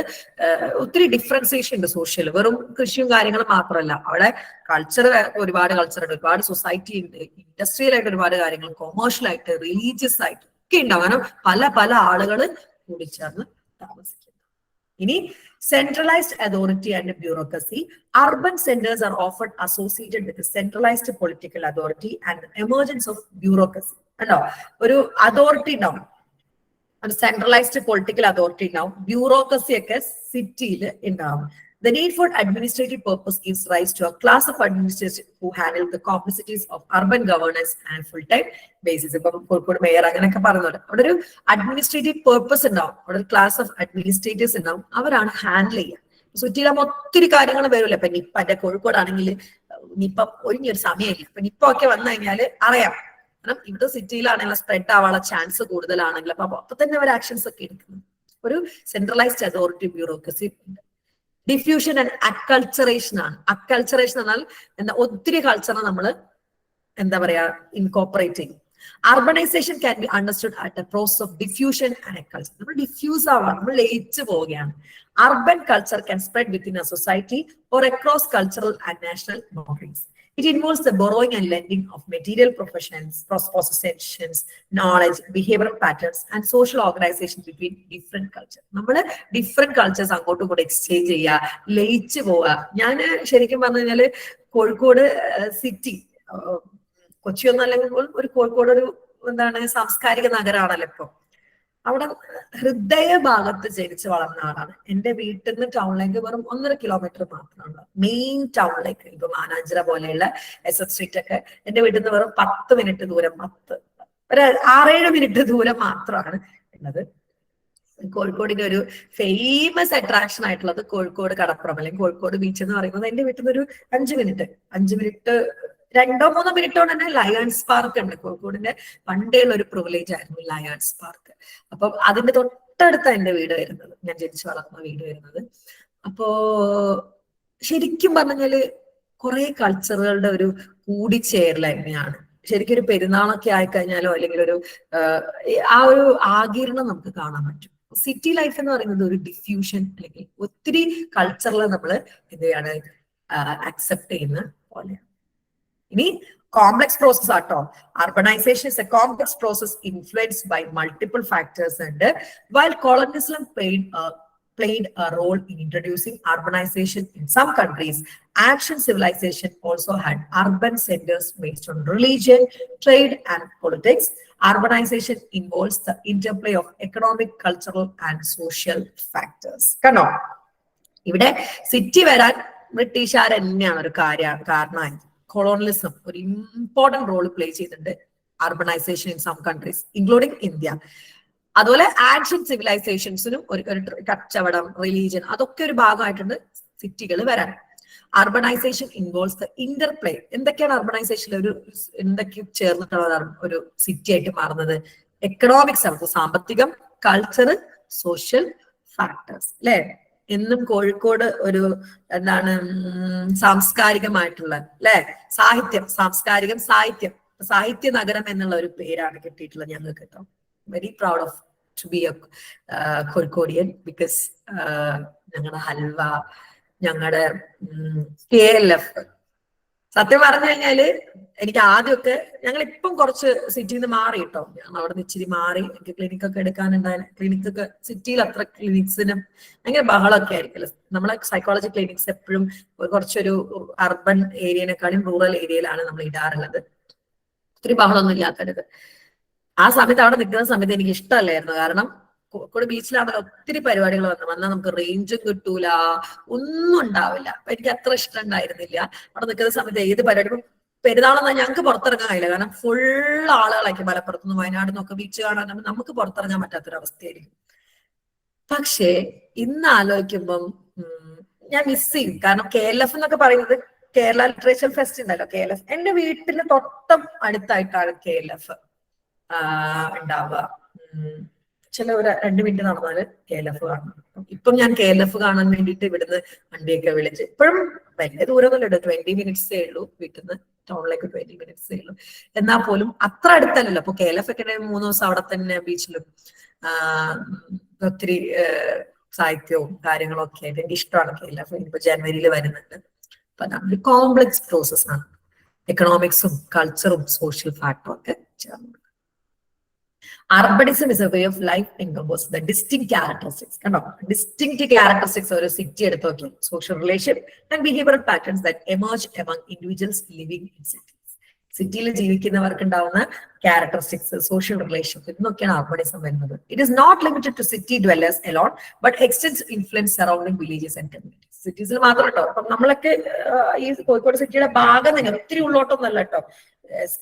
ഒത്തിരി ഡിഫറൻസിയേഷൻ ഉണ്ട്. സോഷ്യൽ വെറും കൃഷിയും കാര്യങ്ങളും മാത്രമല്ല, അവിടെ കൾച്ചർ, ഒരുപാട് കൾച്ചർ ഉണ്ട്, ഒരുപാട് സൊസൈറ്റി ഉണ്ട്, ഇൻഡസ്ട്രിയൽ ആയിട്ട് ഒരുപാട് കാര്യങ്ങൾ, കൊമേഴ്ഷ്യൽ ആയിട്ട്, റിലീജിയസ് ആയിട്ട് ഒക്കെ ഉണ്ടാവും. കാരണം പല പല ആളുകൾ കൂടിച്ചേർന്ന് താമസിക്കുന്നു. ഇനി centralized authority and bureaucracy. Urban centers are often associated with the centralized political authority and the emergence of bureaucracy. അല്ലോ, ഒരു അതോറിറ്റി ഉണ്ടാവും, ഒരു സെൻട്രലൈസ്ഡ് പൊളിറ്റിക്കൽ അതോറിറ്റി ഉണ്ടാവും, ബ്യൂറോക്രസി ഒക്കെ സിറ്റിയിൽ ഉണ്ടാവും. The need for administrative purpose gives rise to a class of administrators who handle the complexities of urban governance on a full-time basis. ഇപ്പം കോഴിക്കോട് മേയർ അങ്ങനെയൊക്കെ പറയുന്നുണ്ട്. അവിടെ ഒരു അഡ്മിനിസ്ട്രേറ്റീവ് പേർപ്പസ് ഉണ്ടാവും, അവിടെ ഒരു ക്ലാസ് ഓഫ് അഡ്മിനിസ്ട്രേറ്റേഴ്സ് ഉണ്ടാവും, അവരാണ് ഹാൻഡിൽ ചെയ്യുക. സിറ്റിയിലാകുമ്പോൾ ഒത്തിരി കാര്യങ്ങൾ വരില്ല. ഇപ്പൊ നിപ്പ, എന്റെ കോഴിക്കോടാണെങ്കിൽ നിപ്പ ഒഴിഞ്ഞൊരു സമയമില്ല. ഇപ്പൊ നിപ്പ ഒക്കെ വന്നു കഴിഞ്ഞാൽ അറിയാം, കാരണം ഇവിടെ സിറ്റിയിലാണെങ്കിൽ സ്പ്രെഡ് ആവാനുള്ള ചാൻസ് കൂടുതലാണെങ്കിൽ അപ്പൊ തന്നെ അവർ ആക്ഷൻസ് ഒക്കെ എടുക്കുന്നു. ഒരു സെൻട്രലൈസ്ഡ് അതോറിറ്റി, ബ്യൂറോക്രസി ഉണ്ട്. ഡിഫ്യൂഷൻ ആൻഡ് അക്കൾച്ചറേഷൻ ആണ്. അക്കൾച്ചറേഷൻ എന്നാൽ എന്താ, ഒത്തിരി കൾച്ചർ നമ്മൾ എന്താ പറയാ ഇൻകോപ്പറേറ്റ് ചെയ്യും. Urbanisation can be understood at a process of diffusion and acculture. നമ്മൾ ഡിഫ്യൂസ് ആവാണ്, നമ്മൾ ലയിച്ചു പോവുകയാണ്. Urban culture can spread within a society or across cultural and national boundaries. It involves the borrowing and lending of material professions, possessions, knowledge, behavioral patterns, and social organization between different cultures. നമ്മൾ ഡിഫറെന്റ് കൾച്ചേഴ്സ് അങ്ങോട്ടും കൂടെ എക്സ്ചേഞ്ച് ചെയ്യുക, ലയിച്ചു പോവുക. ഞാൻ ശരിക്കും പറഞ്ഞു കഴിഞ്ഞാല് കോഴിക്കോട് സിറ്റി, കൊച്ചിയൊന്നും അല്ലെങ്കിൽ ഒരു കോഴിക്കോട് ഒരു എന്താണ് സാംസ്കാരിക നഗരമാണല്ലോ ഇപ്പൊ. അവിടെ ഹൃദയ ഭാഗത്ത് ജനിച്ച് വളർന്ന ആളാണ്. എന്റെ വീട്ടിൽ നിന്ന് ടൗണിലേക്ക് വെറും 1.5 കിലോമീറ്റർ മാത്രമാണ് മെയിൻ ടൗണിലേക്ക്. ഇപ്പൊ മാനാഞ്ചിറ പോലെയുള്ള SF സ്ട്രീറ്റ് ഒക്കെ എന്റെ വീട്ടിൽ നിന്ന് വെറും 10 മിനിറ്റ് ദൂരം, ഒരു 6-7 മിനിറ്റ് ദൂരം മാത്രമാണ് ഉള്ളത്. കോഴിക്കോടിന്റെ ഒരു ഫേമസ് അട്രാക്ഷൻ ആയിട്ടുള്ളത് കോഴിക്കോട് കടപ്പുറം അല്ലെങ്കിൽ കോഴിക്കോട് ബീച്ച് എന്ന് പറയുന്നത് എന്റെ വീട്ടിൽ നിന്ന് ഒരു 5 മിനിറ്റ് 2-3 മിനിറ്റ് കൊണ്ട് തന്നെ ലയൺസ് പാർക്ക് ഉണ്ട്. കോഴിക്കോടിന്റെ പണ്ടേയുള്ള ഒരു പ്രിവിലേജ് ആയിരുന്നു ലയൺസ് പാർക്ക്. അപ്പൊ അതിന്റെ തൊട്ടടുത്ത എന്റെ വീട് വരുന്നത്, ഞാൻ ജനിച്ചു വളർന്ന വീട് വരുന്നത്. അപ്പോ ശരിക്കും പറഞ്ഞാല് കുറെ കൾച്ചറുകളുടെ ഒരു കൂടിച്ചേരൽ തന്നെയാണ്. ശരിക്കും ഒരു പെരുന്നാളൊക്കെ ആയിക്കഴിഞ്ഞാലോ അല്ലെങ്കിൽ ഒരു ആ ഒരു ആകീർണം നമുക്ക് കാണാൻ പറ്റും. സിറ്റി ലൈഫ് എന്ന് പറയുന്നത് ഒരു ഡിഫ്യൂഷൻ അല്ലെങ്കിൽ ഒത്തിരി കൾച്ചറിൽ നമ്മൾ എന്ത് ചെയ്യാണ് അക്സെപ്റ്റ് ചെയ്യുന്ന പോലെയാണ്. ഇനി കോംപ്ലക്സ് പ്രോസസ് ആട്ടോ. Urbanization is a complex process influenced by multiple factors, and while colonialism played a role in introducing urbanization in some countries, ancient civilization also had urban centers based on religion, trade, and politics. Urbanization involves the interplay of economic, cultural, and social factors. കണ്ടോ, ഇവിടെ സിറ്റി വരാൻ ബ്രിട്ടീഷുകാർ തന്നെയാണ് ഒരു കാരണമായത്. കൊളോണിയലിസം ഒരു ഇമ്പോർട്ടന്റ് റോൾ പ്ലേ ചെയ്തിട്ടുണ്ട് urbanisation in some countries including India. അതുപോലെ ആൻഷ്യന്റ് സിവിലൈസേഷൻസിനും ഒരു കച്ചവടം, റിലീജിയൻ, അതൊക്കെ ഒരു ഭാഗമായിട്ടുണ്ട് സിറ്റികൾ വരാൻ. Urbanisation involves the interplay. എന്തൊക്കെയാണ് അർബനൈസേഷനിൽ എന്തൊക്കെ ചേർന്നിട്ടുള്ള ഒരു സിറ്റി ആയിട്ട് മാറുന്നത്? എക്കണോമിക്സ് ആണ്, സാമ്പത്തികം, കൾച്ചർ, സോഷ്യൽ ഫാക്ടേഴ്സ് അല്ലെ. എന്നും കോഴിക്കോട് ഒരു എന്താണ് സാംസ്കാരികമായിട്ടുള്ള അല്ലെ സാഹിത്യം, സാംസ്കാരികം സാഹിത്യം, സാഹിത്യ നഗരം എന്നുള്ള ഒരു പേരാണ് കിട്ടിയിട്ടുള്ളത് ഞങ്ങൾക്ക് കേട്ടോ. Very proud of to be a കോഴിക്കോടിയൻ ബിക്കോസ് ഞങ്ങളുടെ ഹൽവ, ഞങ്ങളുടെ KLF. സത്യം പറഞ്ഞു കഴിഞ്ഞാല് എനിക്ക് ആദ്യമൊക്കെ ഞങ്ങൾ ഇപ്പം കുറച്ച് സിറ്റിയിൽ നിന്ന് മാറി കേട്ടോ. ഞങ്ങൾ അവിടെ നിന്ന് ഇച്ചിരി മാറി. എനിക്ക് ക്ലിനിക്കൊക്കെ എടുക്കാനുണ്ടായിരുന്നു. ക്ലിനിക്കൊക്കെ സിറ്റിയിൽ അത്ര ക്ലിനിക്സിനും ഭയങ്കര ബഹളമൊക്കെ ആയിരിക്കുമല്ലോ. നമ്മളെ സൈക്കോളജി ക്ലിനിക്സ് എപ്പോഴും കുറച്ചൊരു അർബൻ ഏരിയനെക്കാളും റൂറൽ ഏരിയയിലാണ് നമ്മൾ ഇടാറുള്ളത്. ഒത്തിരി ബഹളമൊന്നും ഇല്ലാത്തത്. ആ സമയത്ത് അവിടെ നിൽക്കുന്ന സമയത്ത് എനിക്ക് ഇഷ്ടമല്ലായിരുന്നു. കാരണം കോഴിക്കോട് ബീച്ചിലാണെങ്കിൽ ഒത്തിരി പരിപാടികൾ വന്നാൽ നമുക്ക് റേഞ്ചും കിട്ടൂല, ഒന്നും ഉണ്ടാവില്ല. അപ്പൊ എനിക്ക് അത്ര ഇഷ്ടം ഉണ്ടായിരുന്നില്ല. അവിടെ നിൽക്കുന്ന സമയത്ത് ഏത് പരിപാടി പെരുന്നാളെന്നാൽ ഞങ്ങൾക്ക് പുറത്തിറങ്ങാൻ കഴിയില്ല. കാരണം ഫുൾ ആളുകളായിരിക്കും മലപ്പുറത്തുനിന്ന് വയനാട് നിന്നൊക്കെ ബീച്ച് കാണാൻ. നമുക്ക് പുറത്തിറങ്ങാൻ പറ്റാത്തൊരവസ്ഥയായിരിക്കും. പക്ഷേ ഇന്ന് ആലോചിക്കുമ്പം ഞാൻ മിസ് ചെയ്യും. കാരണം KLF എന്നൊക്കെ പറയുന്നത് കേരള ലിറ്ററേച്ചർ ഫെസ്റ്റ് ഉണ്ടല്ലോ, KLF. എന്റെ വീട്ടിന് തൊട്ടം അടുത്തായിട്ടാണ് KLF ഉണ്ടാവുക. ചില ഒരു 2 മിനിറ്റ് നടന്നാല് KLF കാണണം. ഇപ്പം ഞാൻ KLF കാണാൻ വേണ്ടിയിട്ട് ഇവിടുന്ന് വണ്ടിയൊക്കെ വിളിച്ച്, ഇപ്പോഴും വലിയ ദൂരമൊന്നുമില്ല, 20 മിനിറ്റ്സേ ഉള്ളൂ വീട്ടിൽ നിന്ന് ടൗണിലേക്ക്, 20 മിനിറ്റ്സേ ഉള്ളൂ. എന്നാൽ പോലും അത്ര അടുത്തല്ലല്ലോ. അപ്പൊ KLF ഒക്കെ 3 ദിവസം അവിടെ തന്നെ ബീച്ചിലും ഒത്തിരി സാഹിത്യവും കാര്യങ്ങളും ഒക്കെ ആയിട്ട് എനിക്ക് ഇഷ്ടമാണ് KLF. ഇപ്പൊ ജനുവരിയിൽ വരുന്നുണ്ട്. അപ്പൊ അതൊരു കോംപ്ലക്സ് പ്രോസസ് ആണ്. എക്കണോമിക്സും കൾച്ചറും സോഷ്യൽ ഫാക്ടറും ഒക്കെ ചേർന്ന്. Urbanism is a way of life encompasses the distinct characteristics. Distinct characteristics of a city, social relationship and behavioral patterns that emerge among individuals living in cities. City le jeevikkunnavarkku undavuna characteristics, social relationship, idnokkeyanu urbanism varunathu. It is not limited to city dwellers alone, but extends influence surrounding villages and communities. Cities il maathram ട്ടോ. അപ്പം നമ്മളൊക്കെ ഈ കോഴിക്കോട് സിറ്റിയുടെ ഭാഗം തന്നെ, ഒത്തിരി ഉള്ളോട്ടൊന്നല്ല കേട്ടോ.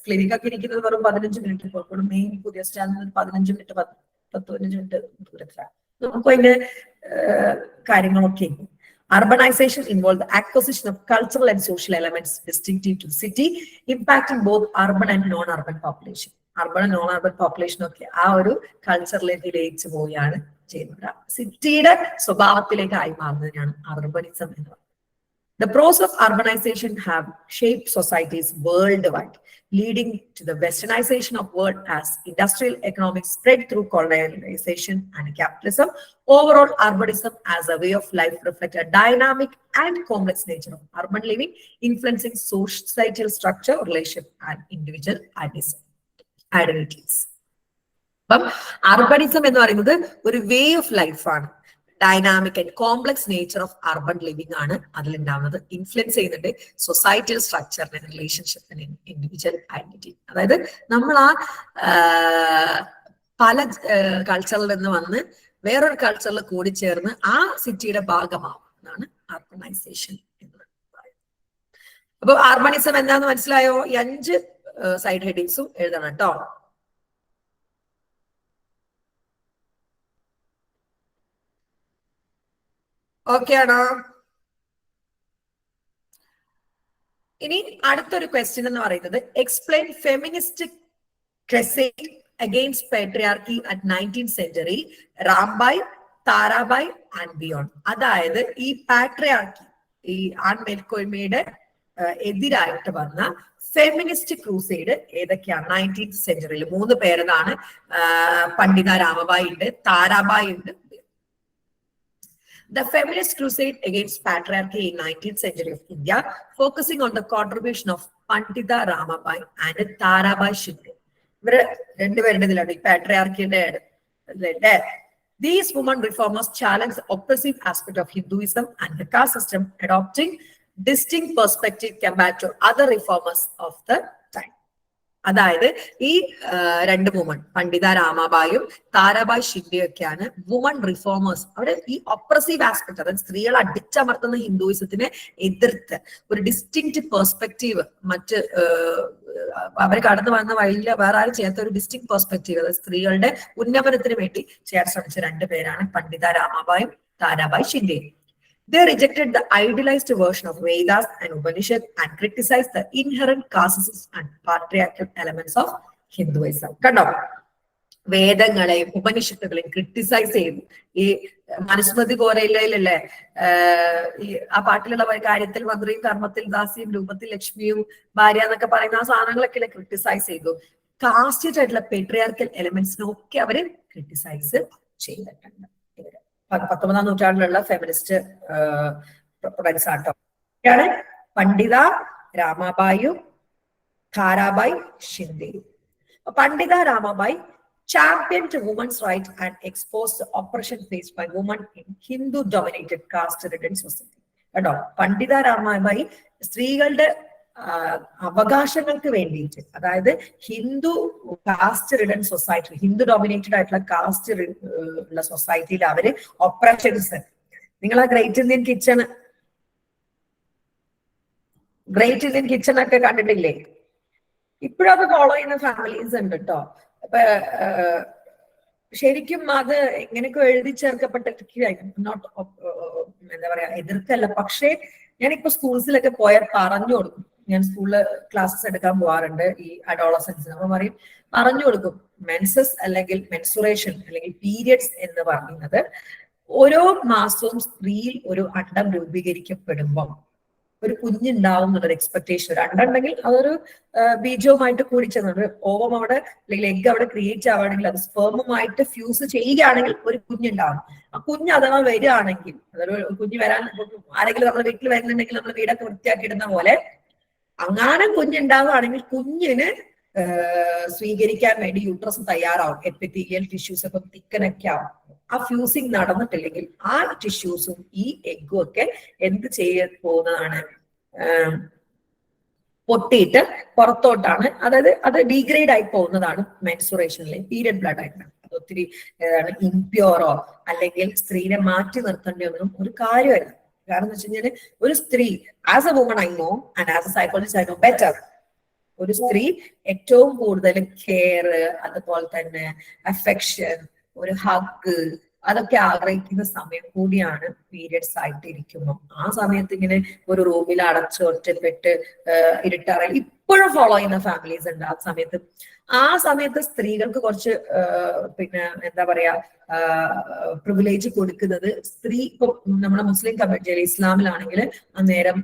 ക്ലിനിക് ഒക്കെ ഇരിക്കുന്നത് വെറും 15 മിനിറ്റ്. കോഴിക്കോട് മെയിൻ പുതിയ സ്റ്റാൻഡിൽ 15 മിനിറ്റ് 10-15 മിനിറ്റ് ദൂരത്തിലാണ്. നമുക്ക് അതിന്റെ കാര്യങ്ങളൊക്കെ. Urbanization involves the acquisition of cultural and social elements distinctive to the city, impacting both urban and non-urban population. Urban and non-urban population ഒക്കെ ആ ഒരു കൾച്ചറിലേക്ക് ലയിച്ചു പോവുകയാണ് ചെയ്യുന്നത്. സിറ്റിയുടെ സ്വഭാവത്തിലേക്ക് ആയി മാറുന്നതിനാണ് അർബനിസം എന്ന് പറയുന്നത്. The process of urbanization have shaped societies worldwide, leading to the westernization of world as industrial economics spread through colonization and capitalism. Overall, urbanism as a way of life reflects a dynamic and complex nature of urban living, influencing societal structure, relationship, and individual identities. But urbanism എന്ന് പറയുന്നത് ഒരു വേ ഓഫ് ലൈഫാണ്. Dynamic and complex nature of urban living ആണ് അതിലുണ്ടാവുന്നത്. ഇൻഫ്ലുവൻസ് ചെയ്യുന്നുണ്ട് സൊസൈറ്റിയൽ സ്ട്രക്ചറിനെ, റിലേഷൻഷിപ്പിനെ, ഇൻഡിവിജ്വൽ ഐഡന്റിറ്റി. അതായത് നമ്മൾ ആ പല കൾച്ചറിൽ നിന്ന് വന്ന് വേറൊരു കൾച്ചറിൽ കൂടി ചേർന്ന് ആ സിറ്റിയുടെ ഭാഗമാവും എന്നാണ് അർബനൈസേഷൻ എന്ന് പറയുന്നത്. അപ്പൊ അർബനിസം എന്താന്ന് മനസ്സിലായോ? ഈ 5 സൈഡ് ഹെഡിങ്സും എഴുതണം കേട്ടോ. ഓക്കെ ആണോ? ഇനി അടുത്തൊരു ക്വസ്റ്റ്യൻ എന്ന് പറയുന്നത് explain feminist crusade against patriarchy at 19th century, Rambai, Tarabai and beyond. അതായത് ഈ പാട്രിയാർക്കി, ഈ ആൺമേൽക്കോയ്മയുടെ എതിരായിട്ട് വന്ന ഫെമിനിസ്റ്റ് ക്രൂസൈഡ് ഏതൊക്കെയാണ് 19th century? 3 പേരതാണ്. പണ്ഡിത രാമബായി ഉണ്ട്, താരാബായ് ഉണ്ട്. The feminist crusade against patriarchy in 19th century of India, focusing on the contribution of Pandita Ramabai and Tarabai Shinde. These women reformers challenged the oppressive aspect of Hinduism and the caste system, adopting distinct perspective compared to other reformers of the time. അതായത് ഈ 2 വുമൺ, പണ്ഡിത രാമാബായും താരാബായ് ഷിൻഡെയൊക്കെയാണ് വുമൺ റിഫോമേഴ്സ്. അവിടെ ഈ ഒപ്രസീവ് ആസ്പെക്ട്, അതായത് സ്ത്രീകളെ അടിച്ചമർത്തുന്ന ഹിന്ദുയിസത്തിനെ എതിർത്ത് ഒരു ഡിസ്റ്റിങ്ക്റ്റ് പെർസ്പെക്റ്റീവ്, മറ്റ് അവർ കടന്നു വന്ന വഴിയിൽ വേറെ ആരും ചെയ്യാത്ത ഒരു ഡിസ്റ്റിങ്ക്റ്റ് പെർസ്പെക്റ്റീവ്, അതായത് സ്ത്രീകളുടെ ഉന്നമനത്തിന് വേണ്ടി ചെയ്യാൻ ശ്രമിച്ച 2 പേരാണ് പണ്ഡിത രാമാബായും Tarabai ഷിൻഡെയും. They rejected the idealized version of Vedas and Upanishad and criticized the inherent casteist and patriarchal elements of Hinduism. Kando. വേദങ്ങളെയും ഉപനിഷത്തുകളെയും ക്രിട്ടിസൈസ് ചെയ്തു. ഈ മനുസ്മൃതി കോരയിലല്ലേ ഈ ആ പാട്ടിലുള്ള കാര്യത്തിൽ മധുരയും കർമ്മത്തിൽ ദാസിയും രൂപത്തിൽ ലക്ഷ്മിയും ഭാര്യ എന്നൊക്കെ പറയുന്ന ആ സാധനങ്ങളൊക്കെ ക്രിട്ടിസൈസ് ചെയ്തു. കാസ്റ്റഡ് ആയിട്ടുള്ള പെട്രിയാർക്കൽ എലിമെന്റ്സിനൊക്കെ അവര് ക്രിട്ടിസൈസ് ചെയ്തിട്ടുണ്ട്. 19ാം നൂറ്റാണ്ടിലുള്ള ഫെമിനിസ്റ്റ് പ്രൊഡക്ട്സ് ആട്ടോ. പണ്ഡിത രാമാബായും ധാരാബായി ഷിൻഡെയും. പണ്ഡിത രാമാബായി championed women's rights and exposed the oppression faced by women in Hindu-dominated caste-ridden society. കേട്ടോ, പണ്ഡിത രാമാബായി സ്ത്രീകളുടെ അവകാശങ്ങൾക്ക് വേണ്ടിയിട്ട്, അതായത് Hindu caste ridden society, Hindu dominated ആയിട്ടുള്ള കാസ്റ്റ് ഉള്ള സൊസൈറ്റിയിൽ അവര് ഒപ്രഷൻസ്, നിങ്ങൾ ആ ഗ്രേറ്റ് ഇന്ത്യൻ കിച്ചൺ ഒക്കെ കണ്ടിട്ടില്ലേ? ഇപ്പോഴും അത് ഫോളോ ചെയ്യുന്ന ഫാമിലീസ് ഉണ്ട് കേട്ടോ. അപ്പൊ ശരിക്കും അത് എങ്ങനെയൊക്കെ എഴുതി ചേർക്കപ്പെട്ടിരിക്കുകയായിരുന്നു. നോട്ട് എന്താ പറയാ, എതിർക്കല്ല. പക്ഷേ ഞാനിപ്പോ സ്കൂൾസിലൊക്കെ പോയാൽ പറഞ്ഞു കൊടുക്കും. ഞാൻ സ്കൂളില് ക്ലാസ്സസ് എടുക്കാൻ പോകാറുണ്ട് ഈ അഡോളസൻസിന്. അപ്പൊ പറയും, പറഞ്ഞു കൊടുക്കും, മെൻസസ് അല്ലെങ്കിൽ മെൻസുറേഷൻ അല്ലെങ്കിൽ പീരിയഡ്സ് എന്ന് പറയുന്നത് ഓരോ മാസവും സ്ത്രീയിൽ ഒരു അണ്ടം രൂപീകരിക്കപ്പെടുമ്പം ഒരു കുഞ്ഞുണ്ടാവും എന്നുള്ളൊരു എക്സ്പെക്ടേഷൻ. ഒരു അണ്ടുണ്ടെങ്കിൽ അതൊരു ബീജവുമായിട്ട് കൂടിച്ചെന്നുണ്ട്. ഓവം അവിടെ അല്ലെങ്കിൽ എഗ് അവിടെ ക്രിയേറ്റ് ആവുകയാണെങ്കിൽ അത് സ്പേമുമായിട്ട് ഫ്യൂസ് ചെയ്യുകയാണെങ്കിൽ ഒരു കുഞ്ഞുണ്ടാവും. ആ കുഞ്ഞ് അഥവാ വരികയാണെങ്കിൽ, അതൊരു കുഞ്ഞ് വരാൻ ആരെങ്കിലും നമ്മുടെ വീട്ടിൽ വരുന്നുണ്ടെങ്കിൽ നമ്മൾ വീടൊക്കെ വൃത്തിയാക്കി ഇടുന്ന പോലെ അങ്ങാനും കുഞ്ഞുണ്ടാവുകയാണെങ്കിൽ കുഞ്ഞിന് സ്വീകരിക്കാൻ വേണ്ടി യൂട്രസ് തയ്യാറാവും. എപ്പിത്തീലിയൽ ടിഷ്യൂസ് ഒക്കെ തിക്കനൊക്കെ ആവും. ആ ഫ്യൂസിങ് നടന്നിട്ടില്ലെങ്കിൽ ആ ടിഷ്യൂസും ഈ എഗ്ഗും ഒക്കെ എന്ത് ചെയ്യാൻ പോകുന്നതാണ്, പൊട്ടിയിട്ട് പുറത്തോട്ടാണ്, അതായത് അത് ഡീഗ്രേഡ് ആയി പോകുന്നതാണ് മെൻസുറേഷനിലെ പീരിയഡ് ബ്ലഡ് ആയിട്ട്. അത് ഒത്തിരി ഇംപ്യൂറോ അല്ലെങ്കിൽ സ്ത്രീനെ മാറ്റി നിർത്തേണ്ടിയൊന്നും ഒരു കാര്യമല്ല. കാരണം എന്ന് വെച്ച് കഴിഞ്ഞാല് ഒരു സ്ത്രീ, as A woman I know and as A psychologist I know better, ഒരു സ്ത്രീ ഏറ്റവും കൂടുതൽ കെയർ, അതുപോലെ തന്നെ അഫെക്ഷൻ, ഒരു ഹഗ്, അതൊക്കെ ആഗ്രഹിക്കുന്ന സമയം കൂടിയാണ് പീരിയഡ്സ് ആയിട്ട് ഇരിക്കുമ്പോൾ. ആ സമയത്ത് ഇങ്ങനെ ഒരു റൂമിൽ അടച്ച് ഒറ്റപ്പെട്ട് ഇരുട്ടാറ ഇപ്പോഴും ഫോളോ ചെയ്യുന്ന ഫാമിലീസ് ഉണ്ട്. ആ സമയത്ത് സ്ത്രീകൾക്ക് കുറച്ച് പിന്നെ എന്താ പറയാ പ്രിവിലേജ് കൊടുക്കുന്നത്, സ്ത്രീ ഇപ്പൊ നമ്മുടെ മുസ്ലിം കമ്മ്യൂണിറ്റിയിൽ ഇസ്ലാമിലാണെങ്കിൽ അന്നേരം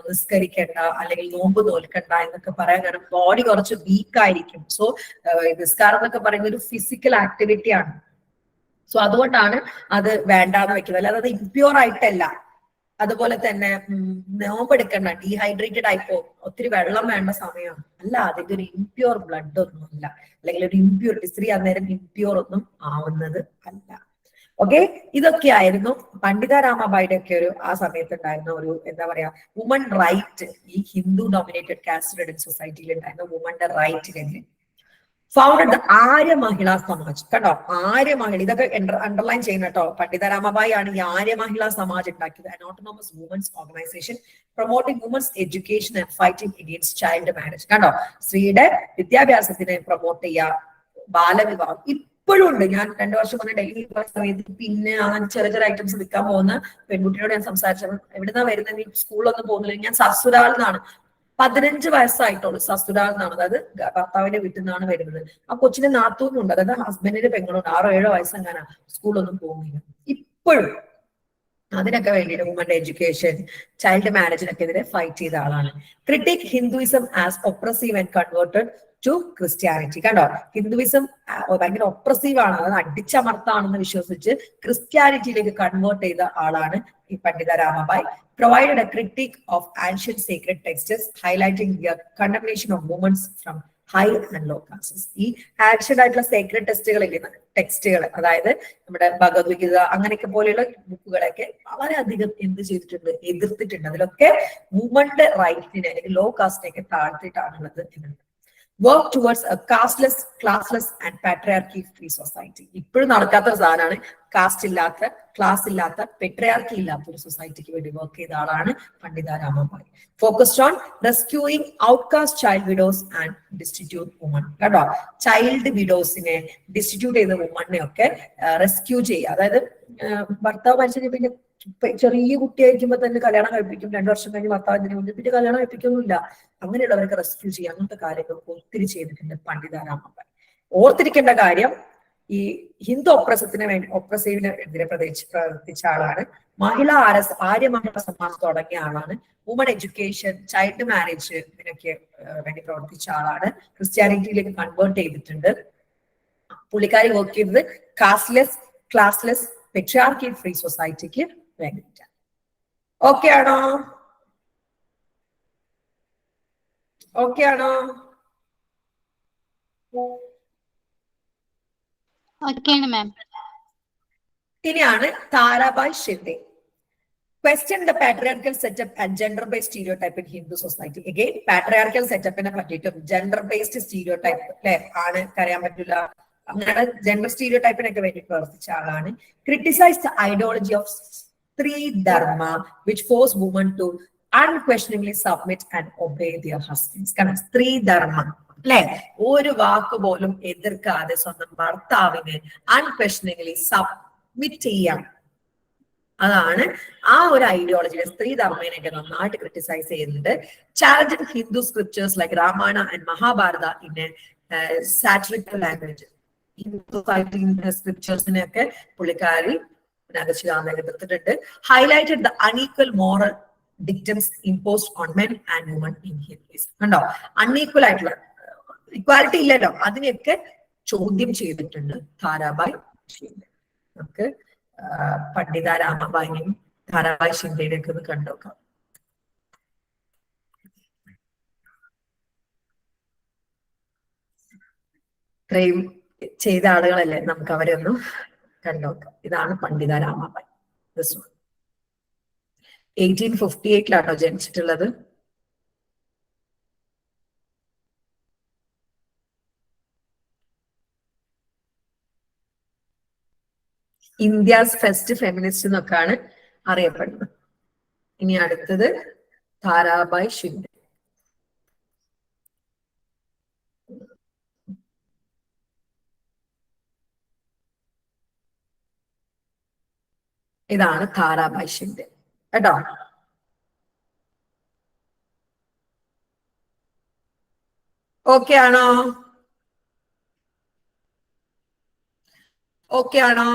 നിസ്കരിക്കണ്ട അല്ലെങ്കിൽ നോമ്പ് നോൽക്കണ്ട എന്നൊക്കെ പറയാൻ കാരണം ബോഡി കുറച്ച് വീക്ക് ആയിരിക്കും. സോ നിസ്കാരം എന്നൊക്കെ പറയുന്ന ഒരു ഫിസിക്കൽ ആക്ടിവിറ്റിയാണ്. സോ അതുകൊണ്ടാണ് അത് വേണ്ടാന്ന് വെക്കുന്നത്. അല്ലാതെ അത് ഇംപ്യൂർ ആയിട്ടല്ല. അതുപോലെ തന്നെ നോമ്പെടുക്കണ്ട, ഡീഹൈഡ്രേറ്റഡ് ആയിപ്പോ ഒത്തിരി വെള്ളം വേണ്ട സമയമാണ് അല്ല, അതിന്റെ ഒരു ഇംപ്യൂർ ബ്ലഡ് ഒന്നും അല്ല, അല്ലെങ്കിൽ ഒരു ഇംപ്യൂരിറ്റി, സ്ത്രീ അന്നേരം ഇംപ്യൂർ ഒന്നും ആവുന്നത് അല്ല. ഓക്കെ, ഇതൊക്കെയായിരുന്നു പണ്ഡിത രാമാബായിയുടെ ഒക്കെ ഒരു ആ സമയത്ത് ഉണ്ടായിരുന്ന ഒരു എന്താ പറയാ വുമൺ റൈറ്റ്. ഈ ഹിന്ദു ഡോമിനേറ്റഡ് കാസ്റ്റ് റിഡൻ സൊസൈറ്റിയിൽ ഉണ്ടായിരുന്ന വുമന്റെ റൈറ്റിനെതിരെ ഫൗണ്ടഡ് ആര്യ മഹിളാ സമാജ്. കേട്ടോ, ആര്യ മഹിള, ഇതൊക്കെ അണ്ടർലൈൻ ചെയ്യുന്ന കേട്ടോ. പണ്ഡിത രാമാബായി ആണ് ഈ ആര്യ മഹിളാ സമാജ് ഉണ്ടാക്കിയത്. An autonomous women's organisation promoting women's education and fighting against child marriage. കണ്ടോ, സ്ത്രീയുടെ വിദ്യാഭ്യാസത്തിനെ പ്രൊമോട്ട് ചെയ്യുക, ബാലവിവാഹം ഇപ്പോഴും ഉണ്ട്. ഞാൻ 2 വർഷം മുന്നേ ഡൽഹി പോയ സമയത്ത് പിന്നെ അങ്ങനെ ചെറിയ ഐറ്റംസ് വിൽക്കാൻ പോകുന്ന പെൺകുട്ടിയോട് ഞാൻ സംസാരിച്ചപ്പോൾ, എവിടുന്നാ വരുന്നത്, നീ സ്കൂളിലൊന്നും പോകുന്നില്ല? ഞാൻ സസുരാൽ നിന്നാണ്. 15 വയസ്സായിട്ടുള്ളൂ. സസുരാൽ നിന്നാണ്, അതായത് ഭർത്താവിന്റെ വീട്ടിൽ നിന്നാണ് വരുന്നത്. ആ കൊച്ചിന്റെ നാത്തൂനുണ്ട്, അതായത് ഹസ്ബൻഡിന്റെ പെങ്ങളുണ്ട്, 6-7 വയസ്സെങ്ങാനാ, സ്കൂളൊന്നും പോകുന്നില്ല. ഇപ്പോഴും അതിനൊക്കെ വേണ്ടിയിട്ട് വുമന്റെ എഡ്യൂക്കേഷൻ, ചൈൽഡ് മാരേജിനൊക്കെ എതിരെ ഫൈറ്റ് ചെയ്ത ആളാണ്. Critic Hinduism as oppressive and converted to Christianity. കണ്ടോ, ഹിന്ദുയിസം ഭയങ്കര ഒപ്രസീവ് ആണ്, അത് അടിച്ചമർത്താണെന്ന് വിശ്വസിച്ച് ക്രിസ്ത്യാനിറ്റിയിലേക്ക് കൺവേർട്ട് ചെയ്ത ആളാണ് ഈ പണ്ഡിത രാമാബായി. Provided a critique of ancient sacred texts, highlighting the condemnation of women from high and low classes. ഈ ആൻഷ്യന്റ് ആയിട്ടുള്ള സേക്രഡ് ടെക്സ്റ്റുകൾ, അതായത് നമ്മുടെ ഭഗവത്ഗീത അങ്ങനെയൊക്കെ പോലെയുള്ള ബുക്കുകളൊക്കെ വളരെയധികം എന്ത് ചെയ്തിട്ടുണ്ട്, എതിർത്തിട്ടുണ്ട്. അതിലൊക്കെ വുമന്റെ റൈറ്റിനെ അല്ലെങ്കിൽ ലോ കാസ്റ്റിനെയൊക്കെ താഴ്ത്തിയിട്ടാണുള്ളത് എന്നുള്ളത്. Work towards a casteless, classless and patriarchy free society. ഇപ്പോഴും നടക്കാത്ത ഒരു സാധനമാണ് കാസ്റ്റ് ഇല്ലാത്ത, ക്ലാസ് ഇല്ലാത്ത, പെട്രിയാർക്കി ഇല്ലാത്ത ഒരു സൊസൈറ്റിക്ക് വേണ്ടി വർക്ക് ചെയ്ത ആളാണ് Pandita Ramabai. Focused on rescuing outcaste child widows and destitute women. കേട്ടോ, ചൈൽഡ് വിഡോസിനെ, ഡിസ്റ്റിറ്റ്യൂട്ട് ചെയ്ത വുമണിനെ ഒക്കെ റെസ്ക്യൂ ചെയ്യുക. അതായത് ഭർത്താവ് മനുഷ്യനെ പിന്നെ ചെറിയ കുട്ടിയായിരിക്കുമ്പോൾ തന്നെ കല്യാണം കഴിപ്പിക്കും, 2 വർഷം കഴിഞ്ഞ് ഭർത്താവിന് മുന്നിൽ പിന്നെ കല്യാണം കഴിപ്പിക്കൊന്നുമില്ല. അങ്ങനെയുള്ളവരൊക്കെ റെസ്ക്യൂ ചെയ്യുക, അങ്ങനത്തെ കാര്യങ്ങൾ ഒത്തിരി ചെയ്തിട്ടുണ്ട് പണ്ഡിത രാമാബായി. ഓർത്തിരിക്കേണ്ട കാര്യം, ഈ ഹിന്ദു ഒപ്രസീവിനെതിരെ പ്രവർത്തിച്ച ആളാണ്. ആര്യ മഹിളാ സമാജം തുടങ്ങിയ ആളാണ്. വുമൺ എഡ്യൂക്കേഷൻ, ചൈൽഡ് മാരേജ് ഇതിനൊക്കെ വേണ്ടി പ്രവർത്തിച്ച ആളാണ്. ക്രിസ്ത്യാനിറ്റിയിലേക്ക് കൺവേർട്ട് ചെയ്തിട്ടുണ്ട്. പുള്ളിക്കാരി വർക്ക് ചെയ്തത് ക്ലാസ്ലെസ് പെട്രിയാർക്കി ഫ്രീ സൊസൈറ്റിക്ക് വേണ്ടിയിട്ടാണ്. ഓക്കെ ആണോ? ഓക്കെ ആണോ? ഇനിയാണ് Tarabai Shinde. Question the patriarchal setup and gender-based stereotype in Hindu society. Again, patriarchal setup നെ പറ്റിയിട്ടും gender-based stereotype അല്ലെ ആണ് അറിയാൻ പറ്റില്ല. അങ്ങനെ ജെൻഡർ സ്റ്റീരിയോടൈപ്പിനൊക്കെ വേണ്ടി പ്രവർത്തിച്ച ആളാണ്. Criticize the ideology of സ്ത്രീ ധർമ്മ which force women to unquestioningly submit and obey their husbands. കാരണം സ്ത്രീ ധർമ്മം അല്ലെ ഒരു വാക്ക് പോലും എതിർക്കാതെ സ്വന്തം ഭർത്താവിന് അൺക്വസ്ഷനിംഗ്ലി സബ്മിറ്റ് ചെയ്യാം. അതാണ് ആ ഒരു ഐഡിയോളജിയെ സ്ത്രീ ധർമ്മേനൊക്കെ നന്നായിട്ട് ക്രിട്ടിസൈസ് ചെയ്യുന്നുണ്ട്. Challenging Hindu scriptures like Ramayana and Mahabharata in satirical language. Hindu society സ്ക്രിപ്റ്റേഴ്സിനെയൊക്കെ പുള്ളിക്കാരി എതിർത്തിട്ടുണ്ട്. Highlighted the unequal moral dictums imposed on men and women in Hinduism. കണ്ടോ, അൺഈക്വൽ ആയിട്ടുള്ള ഇക്വാലിറ്റി ഇല്ലല്ലോ, അതിനെയൊക്കെ ചോദ്യം ചെയ്തിട്ടുണ്ട് താരാബായ് ഷിൻഡെ. നമുക്ക് പണ്ഡിത രാമബായിയും താരാബായ് ഷിൻഡെയൊക്കെ ഒന്ന് കണ്ടുനോക്കാം. ഇത്രയും ചെയ്ത ആളുകളല്ലേ, നമുക്ക് അവരെ ഒന്ന് കണ്ടുനോക്കാം. ഇതാണ് പണ്ഡിത രാമബായി. 1858 ജനിച്ചിട്ടുള്ളത്. ഇന്ത്യാസ് ഫസ്റ്റ് ഫെമിനിസ്റ്റ് എന്നൊക്കെയാണ് അറിയപ്പെടുന്നത്. ഇനി അടുത്തത് താരാബായ് ഷിൻഡെ. ഇതാണ് താരാബായ് ഷിൻഡെ കേട്ടോ. ഓക്കെ ആണോ? ഓക്കെ ആണോ?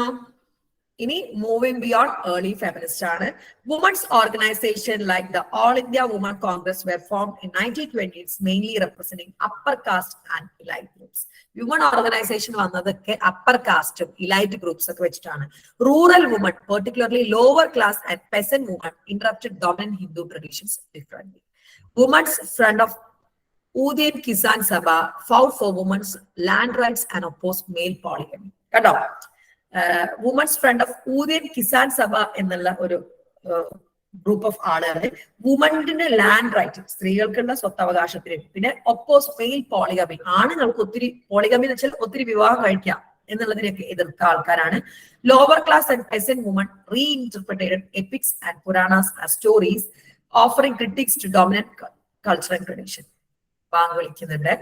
ഇനി മൂവിംഗ് ബിയോണ്ട് ഏർലി ഫെമിനിസ്റ്റ് ആണ്. Women's organisation like the All India Women Congress were formed in 1920s mainly representing upper caste and elite groups. Women organisation വന്നതൊക്കെ അപ്പർ കാസ്റ്റും ഇലൈറ്റ് ഗ്രൂപ്പ്സ് ഒക്കെ വെച്ചിട്ടാണ്. Rural women particularly lower class and peasant women interrupted dominant Hindu traditions differently. Women's Front of Udayan Kisan Sabha fought for women's land rights and opposed male polygamy. കേട്ടോ, women's front of ഊദിയൻ Kisan Sabha എന്നുള്ള ഒരു ഗ്രൂപ്പ് ഓഫ് ആളുകൾ വുമൻസിന്റെ ലാൻഡ് റൈറ്റ്, സ്ത്രീകൾക്കുള്ള സ്വത്തവകാശത്തിന്, പിന്നെ ഒപ്പോസ് മെയിൽ പോളിഗമി, ആണുങ്ങൾക്ക് ഒത്തിരി പോളിഗമി എന്ന് വെച്ചാൽ ഒത്തിരി വിവാഹം കഴിക്കാം എന്നുള്ളതിനൊക്കെ എതിർത്ത ആൾക്കാരാണ്. Lower class and peasant women reinterpreted epics and Puranas as stories offering critics to dominant cultural tradition. ബാങ്ക് വിളിക്കുന്നുണ്ട്.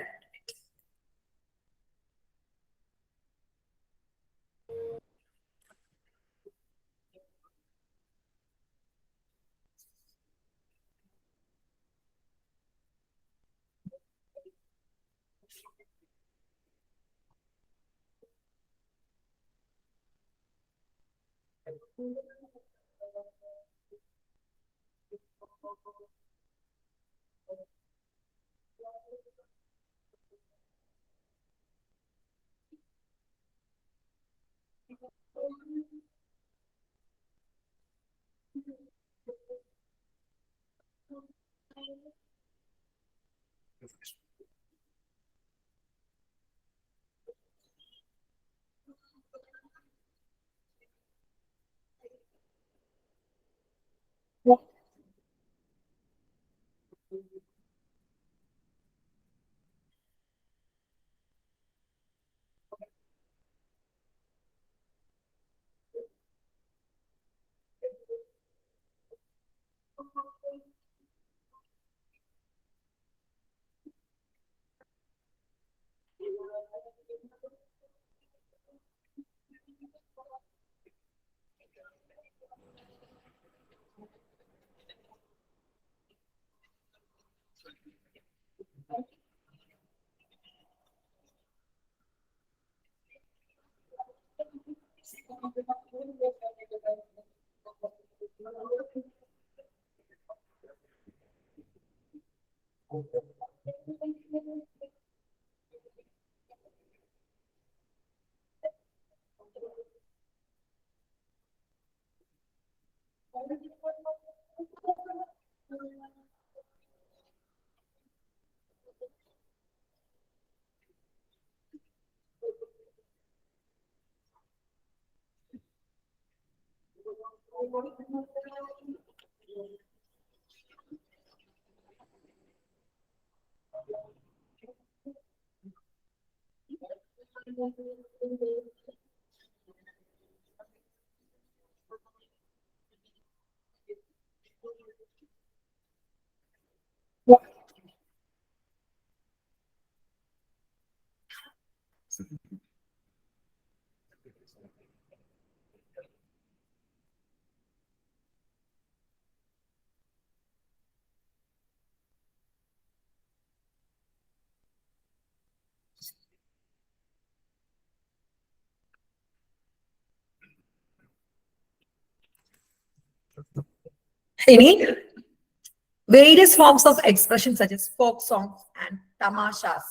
Various forms of expression such as folk songs and tamashas,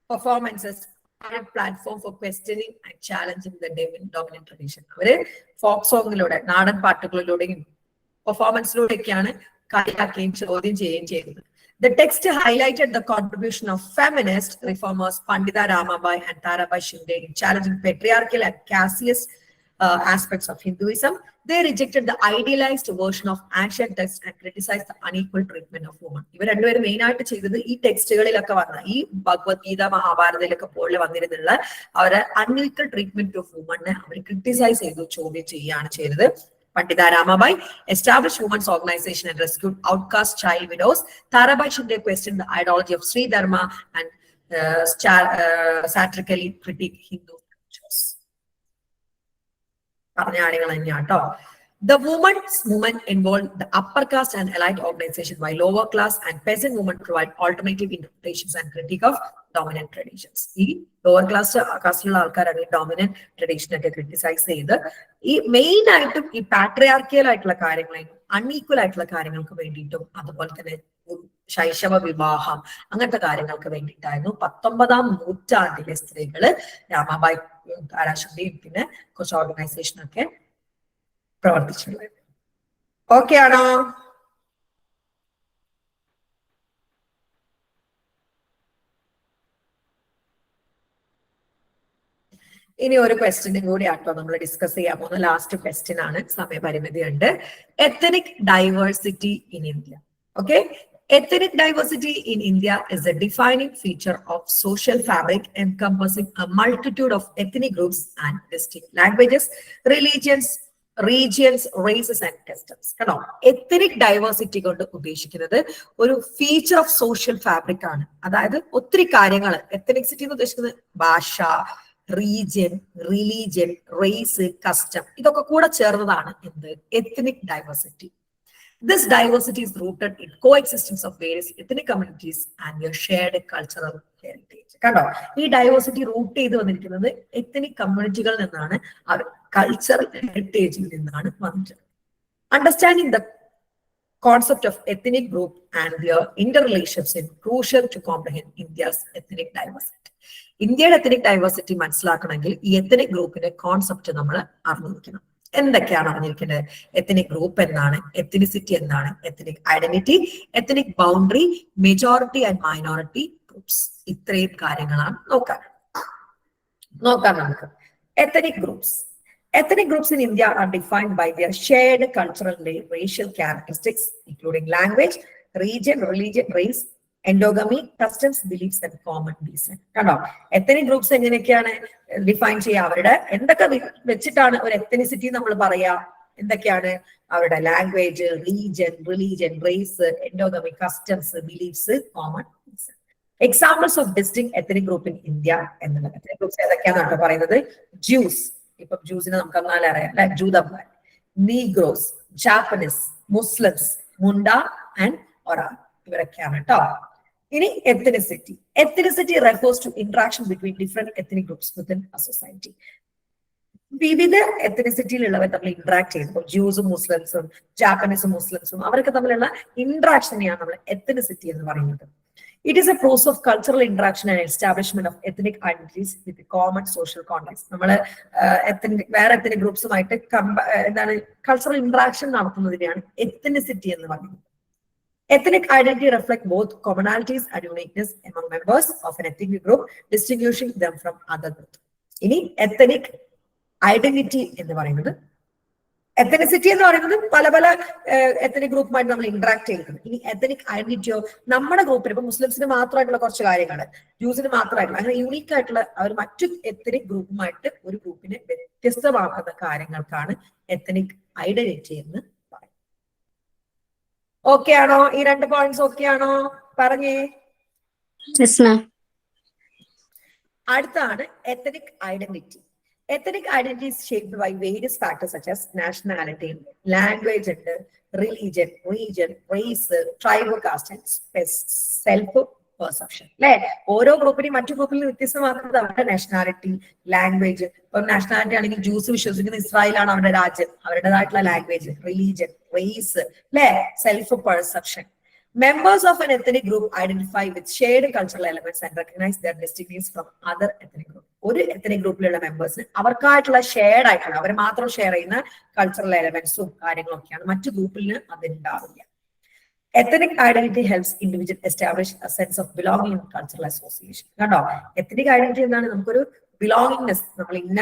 performances are a platform for questioning and challenging the dominant tradition. Folk song, Nadan particularly performance. The text highlighted the contribution of feminist reformers Pandita Ramabai and Tarabai Shinde in challenging patriarchal and casteist aspects of Hinduism. They rejected the idealized version of ancient texts and criticized the unequal treatment of women. Even under main text, Bhagavad Gita, Mahabharata, our unequal treatment of women, criticized Pandita Ramabai established women's organization and rescued outcast child widows. Tarabai Shinde questioned the ideology of Sri Dharma and satirically critiqued Hindu scriptures. The women's movement involved the upper caste and elite organization, while lower class and peasant women provide alternative interpretations and critique of dominant traditions. The lower class dominant tradition criticize the main item patriarchal unequal Shaishava Vivaham, Angata Karinaka Venditano, Patombadam Mutta, the Lestrigal, Ramabai Arashadi, Coach organization. Okay, Anna. In your question, we will discuss the last question. Ethnic diversity in India. Okay? Ethnic diversity in India is a defining feature of social fabric encompassing a multitude of ethnic groups and distinct languages, religions, regions, races, and customs. Ethnic diversity is a feature of social fabric. Ethnicity is Basha, region, religion, race, custom. This is ethnic diversity. This diversity is rooted in coexistence of various ethnic communities and your shared cultural heritage. This diversity rooted in ethnic communities and cultural heritage. Understanding the concept of ethnic group and their interrelations is crucial to comprehend India's ethnic diversity. India's ethnic diversity മനസ്സിലാക്കണമെങ്കിൽ ഈ ethnic ഗ്രൂപ്പിന്റെ കോൺസെപ്റ്റ് നമ്മൾ അറിഞ്ഞിരിക്കണം. എന്തൊക്കെയാണ് അറിഞ്ഞിരിക്കേണ്ടത്? ethnic group എന്താണ്, ethnicity എന്താണ്, ethnic identity, ethnic boundary, majority and minority groups. ഇത്രയും കാര്യങ്ങളാണ് നോക്കാം നമുക്ക്. Ethnic groups. Ethnic groups in India are defined by their shared cultural and racial characteristics, including language, region, religion, race, endogamy, customs, beliefs, and common descent. Ethnic groups define ethnicity language, region, religion, race, endogamy, customs, beliefs, common descent. Examples of distinct ethnic group in India and the ethnic groups Jews. Jews like Judamar, Negroes, Japanese, Muslims, Munda, and Ora. Ethnicity. Ethnicity refers to interaction between different ethnic groups within a society. വിവിധ എത്തനിസിറ്റിയിലുള്ളവർ തമ്മിൽ ഇന്ററാക്ട് ചെയ്യുമ്പോൾ ജ്യൂസും മുസ്ലിംസും ജാപ്പനീസും മുസ്ലിംസും അവരൊക്കെ തമ്മിലുള്ള ഇന്ററാക്ഷനെയാണ് നമ്മൾ എത്തനിസിറ്റി എന്ന് പറയുന്നത്. It is a process of cultural interaction and establishment of ethnic identities with a common social context. നമ്മള് വേറെ എത്തനിക് ഗ്രൂപ്പ്സുമായിട്ട് എന്താണ് കൾച്ചറൽ ഇന്ററാക്ഷൻ നടത്തുന്നതിനെയാണ് എത്തനിസിറ്റി എന്ന് പറയുന്നത്. Ethnic identity reflects both commonalities and uniqueness among members of an ethnic group, distinguishing them from other groups. ഇനി എത്തനിക് ഐഡന്റിറ്റി എന്ന് പറയുന്നത്, എത്തനിസിറ്റി എന്ന് പറയുന്നത് പല പല എത്തനിക് ഗ്രൂപ്പുമായിട്ട് നമ്മൾ ഇന്ററാക്ട് ചെയ്യുന്നത്. ഇനി എത്തനിക് ഐഡന്റിറ്റിയോ നമ്മുടെ ഗ്രൂപ്പിൽ ഇപ്പൊ മുസ്ലിംസിന് മാത്രമായിട്ടുള്ള കുറച്ച് കാര്യങ്ങള്, ജൂസിന് മാത്രമായിട്ടുള്ള അങ്ങനെ യൂണീക്ക് ആയിട്ടുള്ള അവർ മറ്റു എത്തനിക് ഗ്രൂപ്പുമായിട്ട് ഒരു ഗ്രൂപ്പിനെ വ്യത്യസ്തമാക്കുന്ന കാര്യങ്ങൾക്കാണ് എത്തനിക് ഐഡന്റിറ്റി എന്ന് പറയുന്നത്. ഓക്കെ ആണോ? ഈ 2 പോയിന്റ്സ് ഓക്കെ ആണോ? പറഞ്ഞേ. അടുത്താണ് ethnic identity. Ethnic identity is shaped by various factors such as nationality, language, religion, region, race, tribe, caste, and self-perception. ഓരോ ഗ്രൂപ്പിനെയും മറ്റു ഗ്രൂപ്പിൽ നിന്ന് വ്യത്യസ്തമാക്കുന്നത് അവരുടെ നാഷണാലിറ്റി, ലാംഗ്വേജ്. ഇപ്പൊ നാഷണാലിറ്റി ആണെങ്കിൽ ജ്യൂസ് വിശ്വസിക്കുന്ന ഇസ്രായേലാണ് അവരുടെ രാജ്യം, അവരുടേതായിട്ടുള്ള language, religion, race, self perception. Members of an ethnic group identify with shared cultural elements and recognize their distinctiveness from other ethnic groups. ഒരു എത്തനിക് ഗ്രൂപ്പിലുള്ള മെമ്പേഴ്സിന് അവർക്കായിട്ടുള്ള ഷെയർഡ് ആയിട്ടുള്ള, അവർ മാത്രം ഷെയർ ചെയ്യുന്ന കൾച്ചറൽ എലമെന്റ്സും കാര്യങ്ങളൊക്കെയാണ്. മറ്റു ഗ്രൂപ്പിന് അതുണ്ടാവില്ല. Ethnic identity helps individual establish a sense of belonging in cultural association. കണ്ടോ, എത്തനിക് ഐഡന്റിറ്റി എന്താണ്? നമുക്കൊരു ബിലോങ്ങിങ്നെസ്, നമ്മൾ ഇന്ന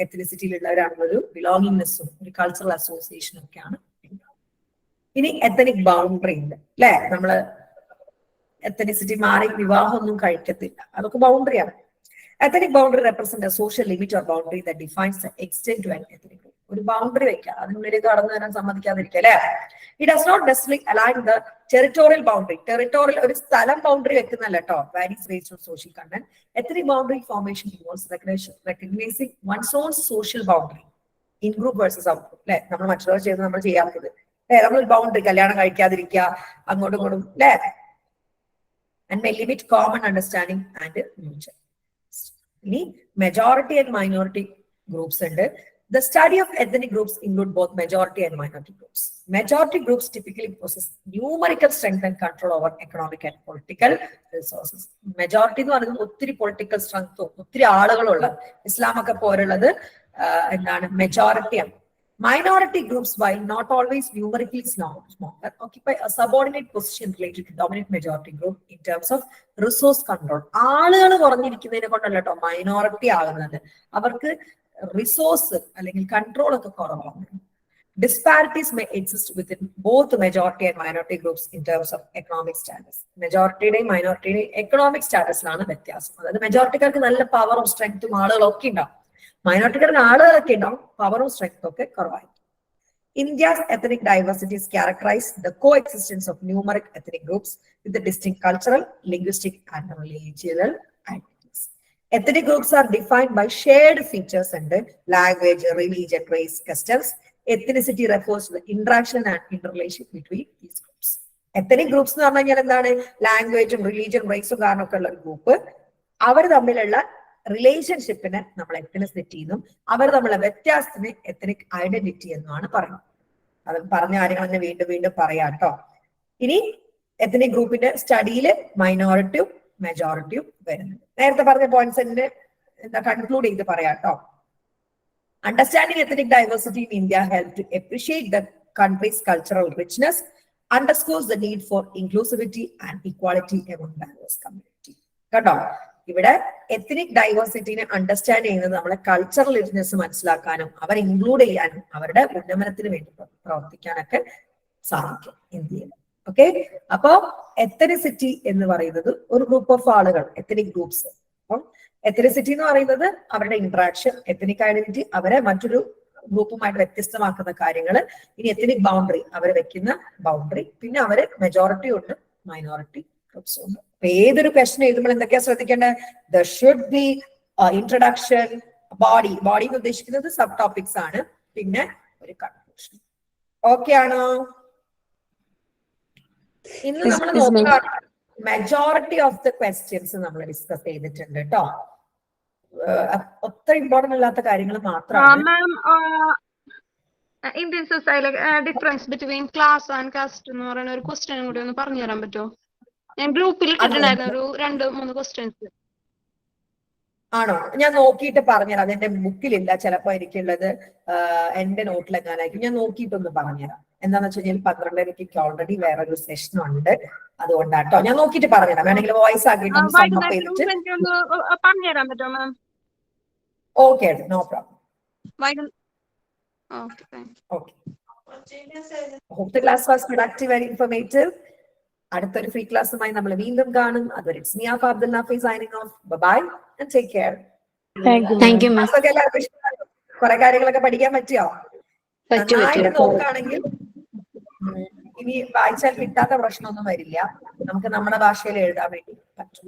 എത്തനിസിറ്റിയിലുള്ളവരാണെന്നൊരു ബിലോങ്ങിങ്നെസ്സും ഒരു കൾച്ചറൽ അസോസിയേഷനും ഒക്കെയാണ്. ഇനി എത്തനിക് ബൗണ്ടറി ഉണ്ട് അല്ലെ, നമ്മള് എത്തനിസിറ്റി മാറി വിവാഹമൊന്നും കഴിക്കത്തില്ല, അതൊക്കെ ബൗണ്ടറിയാണ്. Ethnic boundary represents a social limit or boundary that defines the extent to an ethnic group. ഒരു ബൗണ്ടറി വെക്കുക, അതിനുള്ളിലേക്ക് കടന്നു വരാൻ സമ്മതിക്കാതിരിക്കുക അല്ലെ. It does not necessarily align the territorial boundary. Territorial ഒരു സ്ഥലം ബൗണ്ടറി വെക്കുന്നല്ല കേട്ടോ, varies based on social content. Ethnic boundary formation involves recognizing one's own social boundary in group versus out group. അല്ലെ, നമ്മൾ മറ്റുള്ളവർ ചെയ്യുന്നത് നമ്മൾ ചെയ്യാത്തത് അല്ലെ. നമ്മൾ ബൗണ്ടറി, കല്യാണം കഴിക്കാതിരിക്കുക, അങ്ങോട്ടും ഇങ്ങോട്ടും അല്ലെ. And may limit common understanding and mutual. ഇനി മെജോറിറ്റി ആൻഡ് മൈനോറിറ്റി ഗ്രൂപ്പ്സ് ഉണ്ട്. The study of ethnic groups include both majority and minority groups. Majority groups typically possess numerical strength and control over economic and political resources. Majority എന്ന് പറയുന്നത് ഒത്തിരി പൊളിറ്റിക്കൽ സ്ട്രെങ്ത്തും ഒത്തിരി ആളുകളുള്ള, ഇസ്ലാമൊക്കെ പോലുള്ളത് എന്താണ്, മെജോറിറ്റിയാണ്. Minority groups, while not always numerically smaller, occupy a subordinate position related to dominant majority group in terms of resource control. ആളുകൾ കുറഞ്ഞിരിക്കുന്നതിനെ കൊണ്ടല്ല കേട്ടോ മൈനോറിറ്റി ആകുന്നത്, അവർക്ക് റിസോഴ്സ് അല്ലെങ്കിൽ കൺട്രോൾ ഒക്കെ കുറവാണ്. Disparities may exist within both majority and minority groups in terms of economic status. മെജോറിറ്റിയുടെയും മൈനോറിറ്റിയുടെയും എക്കണോമിക് സ്റ്റാറ്റസിലാണ് വ്യത്യാസം. അതായത് മെജോറിറ്റിക്കാർക്ക് നല്ല പവറും സ്ട്രെങ്ത്തും ആളുകളും ഒക്കെ ഉണ്ടാവും, മൈനോറിറ്റിക്കാർക്ക് ആളുകളൊക്കെ ഉണ്ടാവും, പവറും സ്ട്രെങ്ത്തും ഒക്കെ കുറവായിരിക്കും. India's ethnic diversity is characterized the coexistence of numerous ethnic groups with the distinct cultural, linguistic, and religious identities. Ethnic groups are defined by shared features and language, religion, race, customs. Ethnicity refers to the interaction and interrelation between these groups. Ethnic groups എന്ന് പറഞ്ഞു കഴിഞ്ഞാൽ എന്താണ്, ലാംഗ്വേജും റിലീജിയൻ റേസും കാരണമൊക്കെ ഉള്ള ഒരു ഗ്രൂപ്പ്. അവർ തമ്മിലുള്ള റിലേഷൻഷിപ്പിനെ നമ്മൾ എത്തനിസിറ്റി എന്നും അവർ തമ്മിലുള്ള വ്യത്യാസത്തിന് എത്തനിക് ഐഡന്റിറ്റി എന്നുമാണ് പറയുന്നത്. അത് പറഞ്ഞ കാര്യങ്ങൾ തന്നെ വീണ്ടും വീണ്ടും പറയാം കേട്ടോ. ഇനി എത്തനിക് ഗ്രൂപ്പിന്റെ സ്റ്റഡിയിൽ മൈനോറിറ്റിയും മെജോറിറ്റിയും വരുന്നുണ്ട്. നേരത്തെ പറഞ്ഞ പോയിന്റ്സ് തന്നെ എന്താ കൺക്ലൂഡ് ചെയ്ത് പറയാം കേട്ടോ. Understanding ethnic diversity in India helps to appreciate the country's cultural richness, underscores the need for inclusivity and equality among diverse communities. കേട്ടോ, ഇവിടെ എത്നിക് ഡൈവേഴ്സിറ്റിനെ അണ്ടർസ്റ്റാൻഡ് ചെയ്യുന്നത് നമ്മളെ കൾച്ചറൽ റിച്ച്നെസ് മനസ്സിലാക്കാനും അവരെ ഇൻക്ലൂഡ് ചെയ്യാനും അവരുടെ ഉന്നമനത്തിന് വേണ്ടി പ്രവർത്തിക്കാനൊക്കെ സാധിക്കും ഇന്ത്യയിൽ. ഓക്കെ, അപ്പോ എത്തനിസിറ്റി എന്ന് പറയുന്നത് ഒരു ഗ്രൂപ്പ് ഓഫ് ആളുകൾ, എത്തനിക് ഗ്രൂപ്പ്സ്. അപ്പം എത്തനിസിറ്റി എന്ന് പറയുന്നത് അവരുടെ ഇന്ററാക്ഷൻ, എത്തനിക് ഐഡന്റിറ്റി അവരെ മറ്റൊരു ഗ്രൂപ്പുമായിട്ട് വ്യത്യസ്തമാക്കുന്ന കാര്യങ്ങൾ. ഇനി എത്തനിക് ബൗണ്ടറി, അവർ വെക്കുന്ന ബൗണ്ടറി. പിന്നെ അവര് മെജോറിറ്റി ഉണ്ട്, മൈനോറിറ്റി ഗ്രൂപ്പ്സും ഉണ്ട്. അപ്പൊ ഏതൊരു ക്വസ്റ്റൻ എഴുതുമ്പോൾ എന്തൊക്കെയാ ശ്രദ്ധിക്കേണ്ടത്? There should be introduction, body എന്ന് ഉദ്ദേശിക്കുന്നത് സബ് ടോപ്പിക്സ് ആണ്, പിന്നെ ഒരു കൺക്ലൂഷൻ. ഓക്കെ ആണോ? ഇന്ന് നമ്മൾ നോക്കുക മെജോറിറ്റി ഓഫ് ദ ക്വസ്റ്റ്യൻസ് നമ്മൾ ഡിസ്കസ് ചെയ്തിട്ടുണ്ട് കേട്ടോ. ഒത്തിരി ഇമ്പോർട്ടന്റ് അല്ലാത്ത കാര്യങ്ങൾ മാത്രമാണ്. Indian society difference between class and caste എന്ന് പറയുന്ന ഒരു ക്വസ്റ്റ്യൻ കൂടി ഒന്ന് പറഞ്ഞു തരാൻ പറ്റുമോ? ഞാൻ ഗ്രൂപ്പിൽ ഇട്ടിട്ടുണ്ടായിരുന്നു ഒരു 2-3 ക്വസ്റ്റ്യൻസ്. ആണോ? ഞാൻ നോക്കിയിട്ട് പറഞ്ഞുതരാം. അതെന്റെ ബുക്കിലില്ല, ചിലപ്പോ എനിക്കുള്ളത് എന്റെ നോട്ടിലെങ്ങാനായിരിക്കും. ഞാൻ നോക്കിയിട്ടൊന്ന് പറഞ്ഞുതരാം. എന്താന്ന് വെച്ച് കഴിഞ്ഞാൽ 12:30 ഓൾറെഡി വേറൊരു സെഷൻ ഉണ്ട്, അതുകൊണ്ടാട്ടോ. ഞാൻ നോക്കിയിട്ട് പറഞ്ഞുതരാം. വേണമെങ്കിൽ വോയിസ് ആക്കിയിട്ട് പറഞ്ഞുതരാൻ പറ്റുമോ ma'am? Okay, no problem. Okay. Hope the class was productive and informative. അടുത്തൊരു ഫ്രീ ക്ലാസ്സുമായി നമ്മൾ വീണ്ടും കാണും. അതുവരെ it's me Abdul Nafi signing off. Bye and take care. Thank you ma'am. കുറെ കാര്യങ്ങളൊക്കെ പഠിക്കാൻ പറ്റിയോ? നന്നായിട്ട് നോക്കുകയാണെങ്കിൽ ഇനി വായിച്ചാൽ കിട്ടാത്ത പ്രശ്നമൊന്നും വരില്ല. നമുക്ക് നമ്മുടെ ഭാഷയിൽ എഴുതാൻ വേണ്ടി പറ്റും.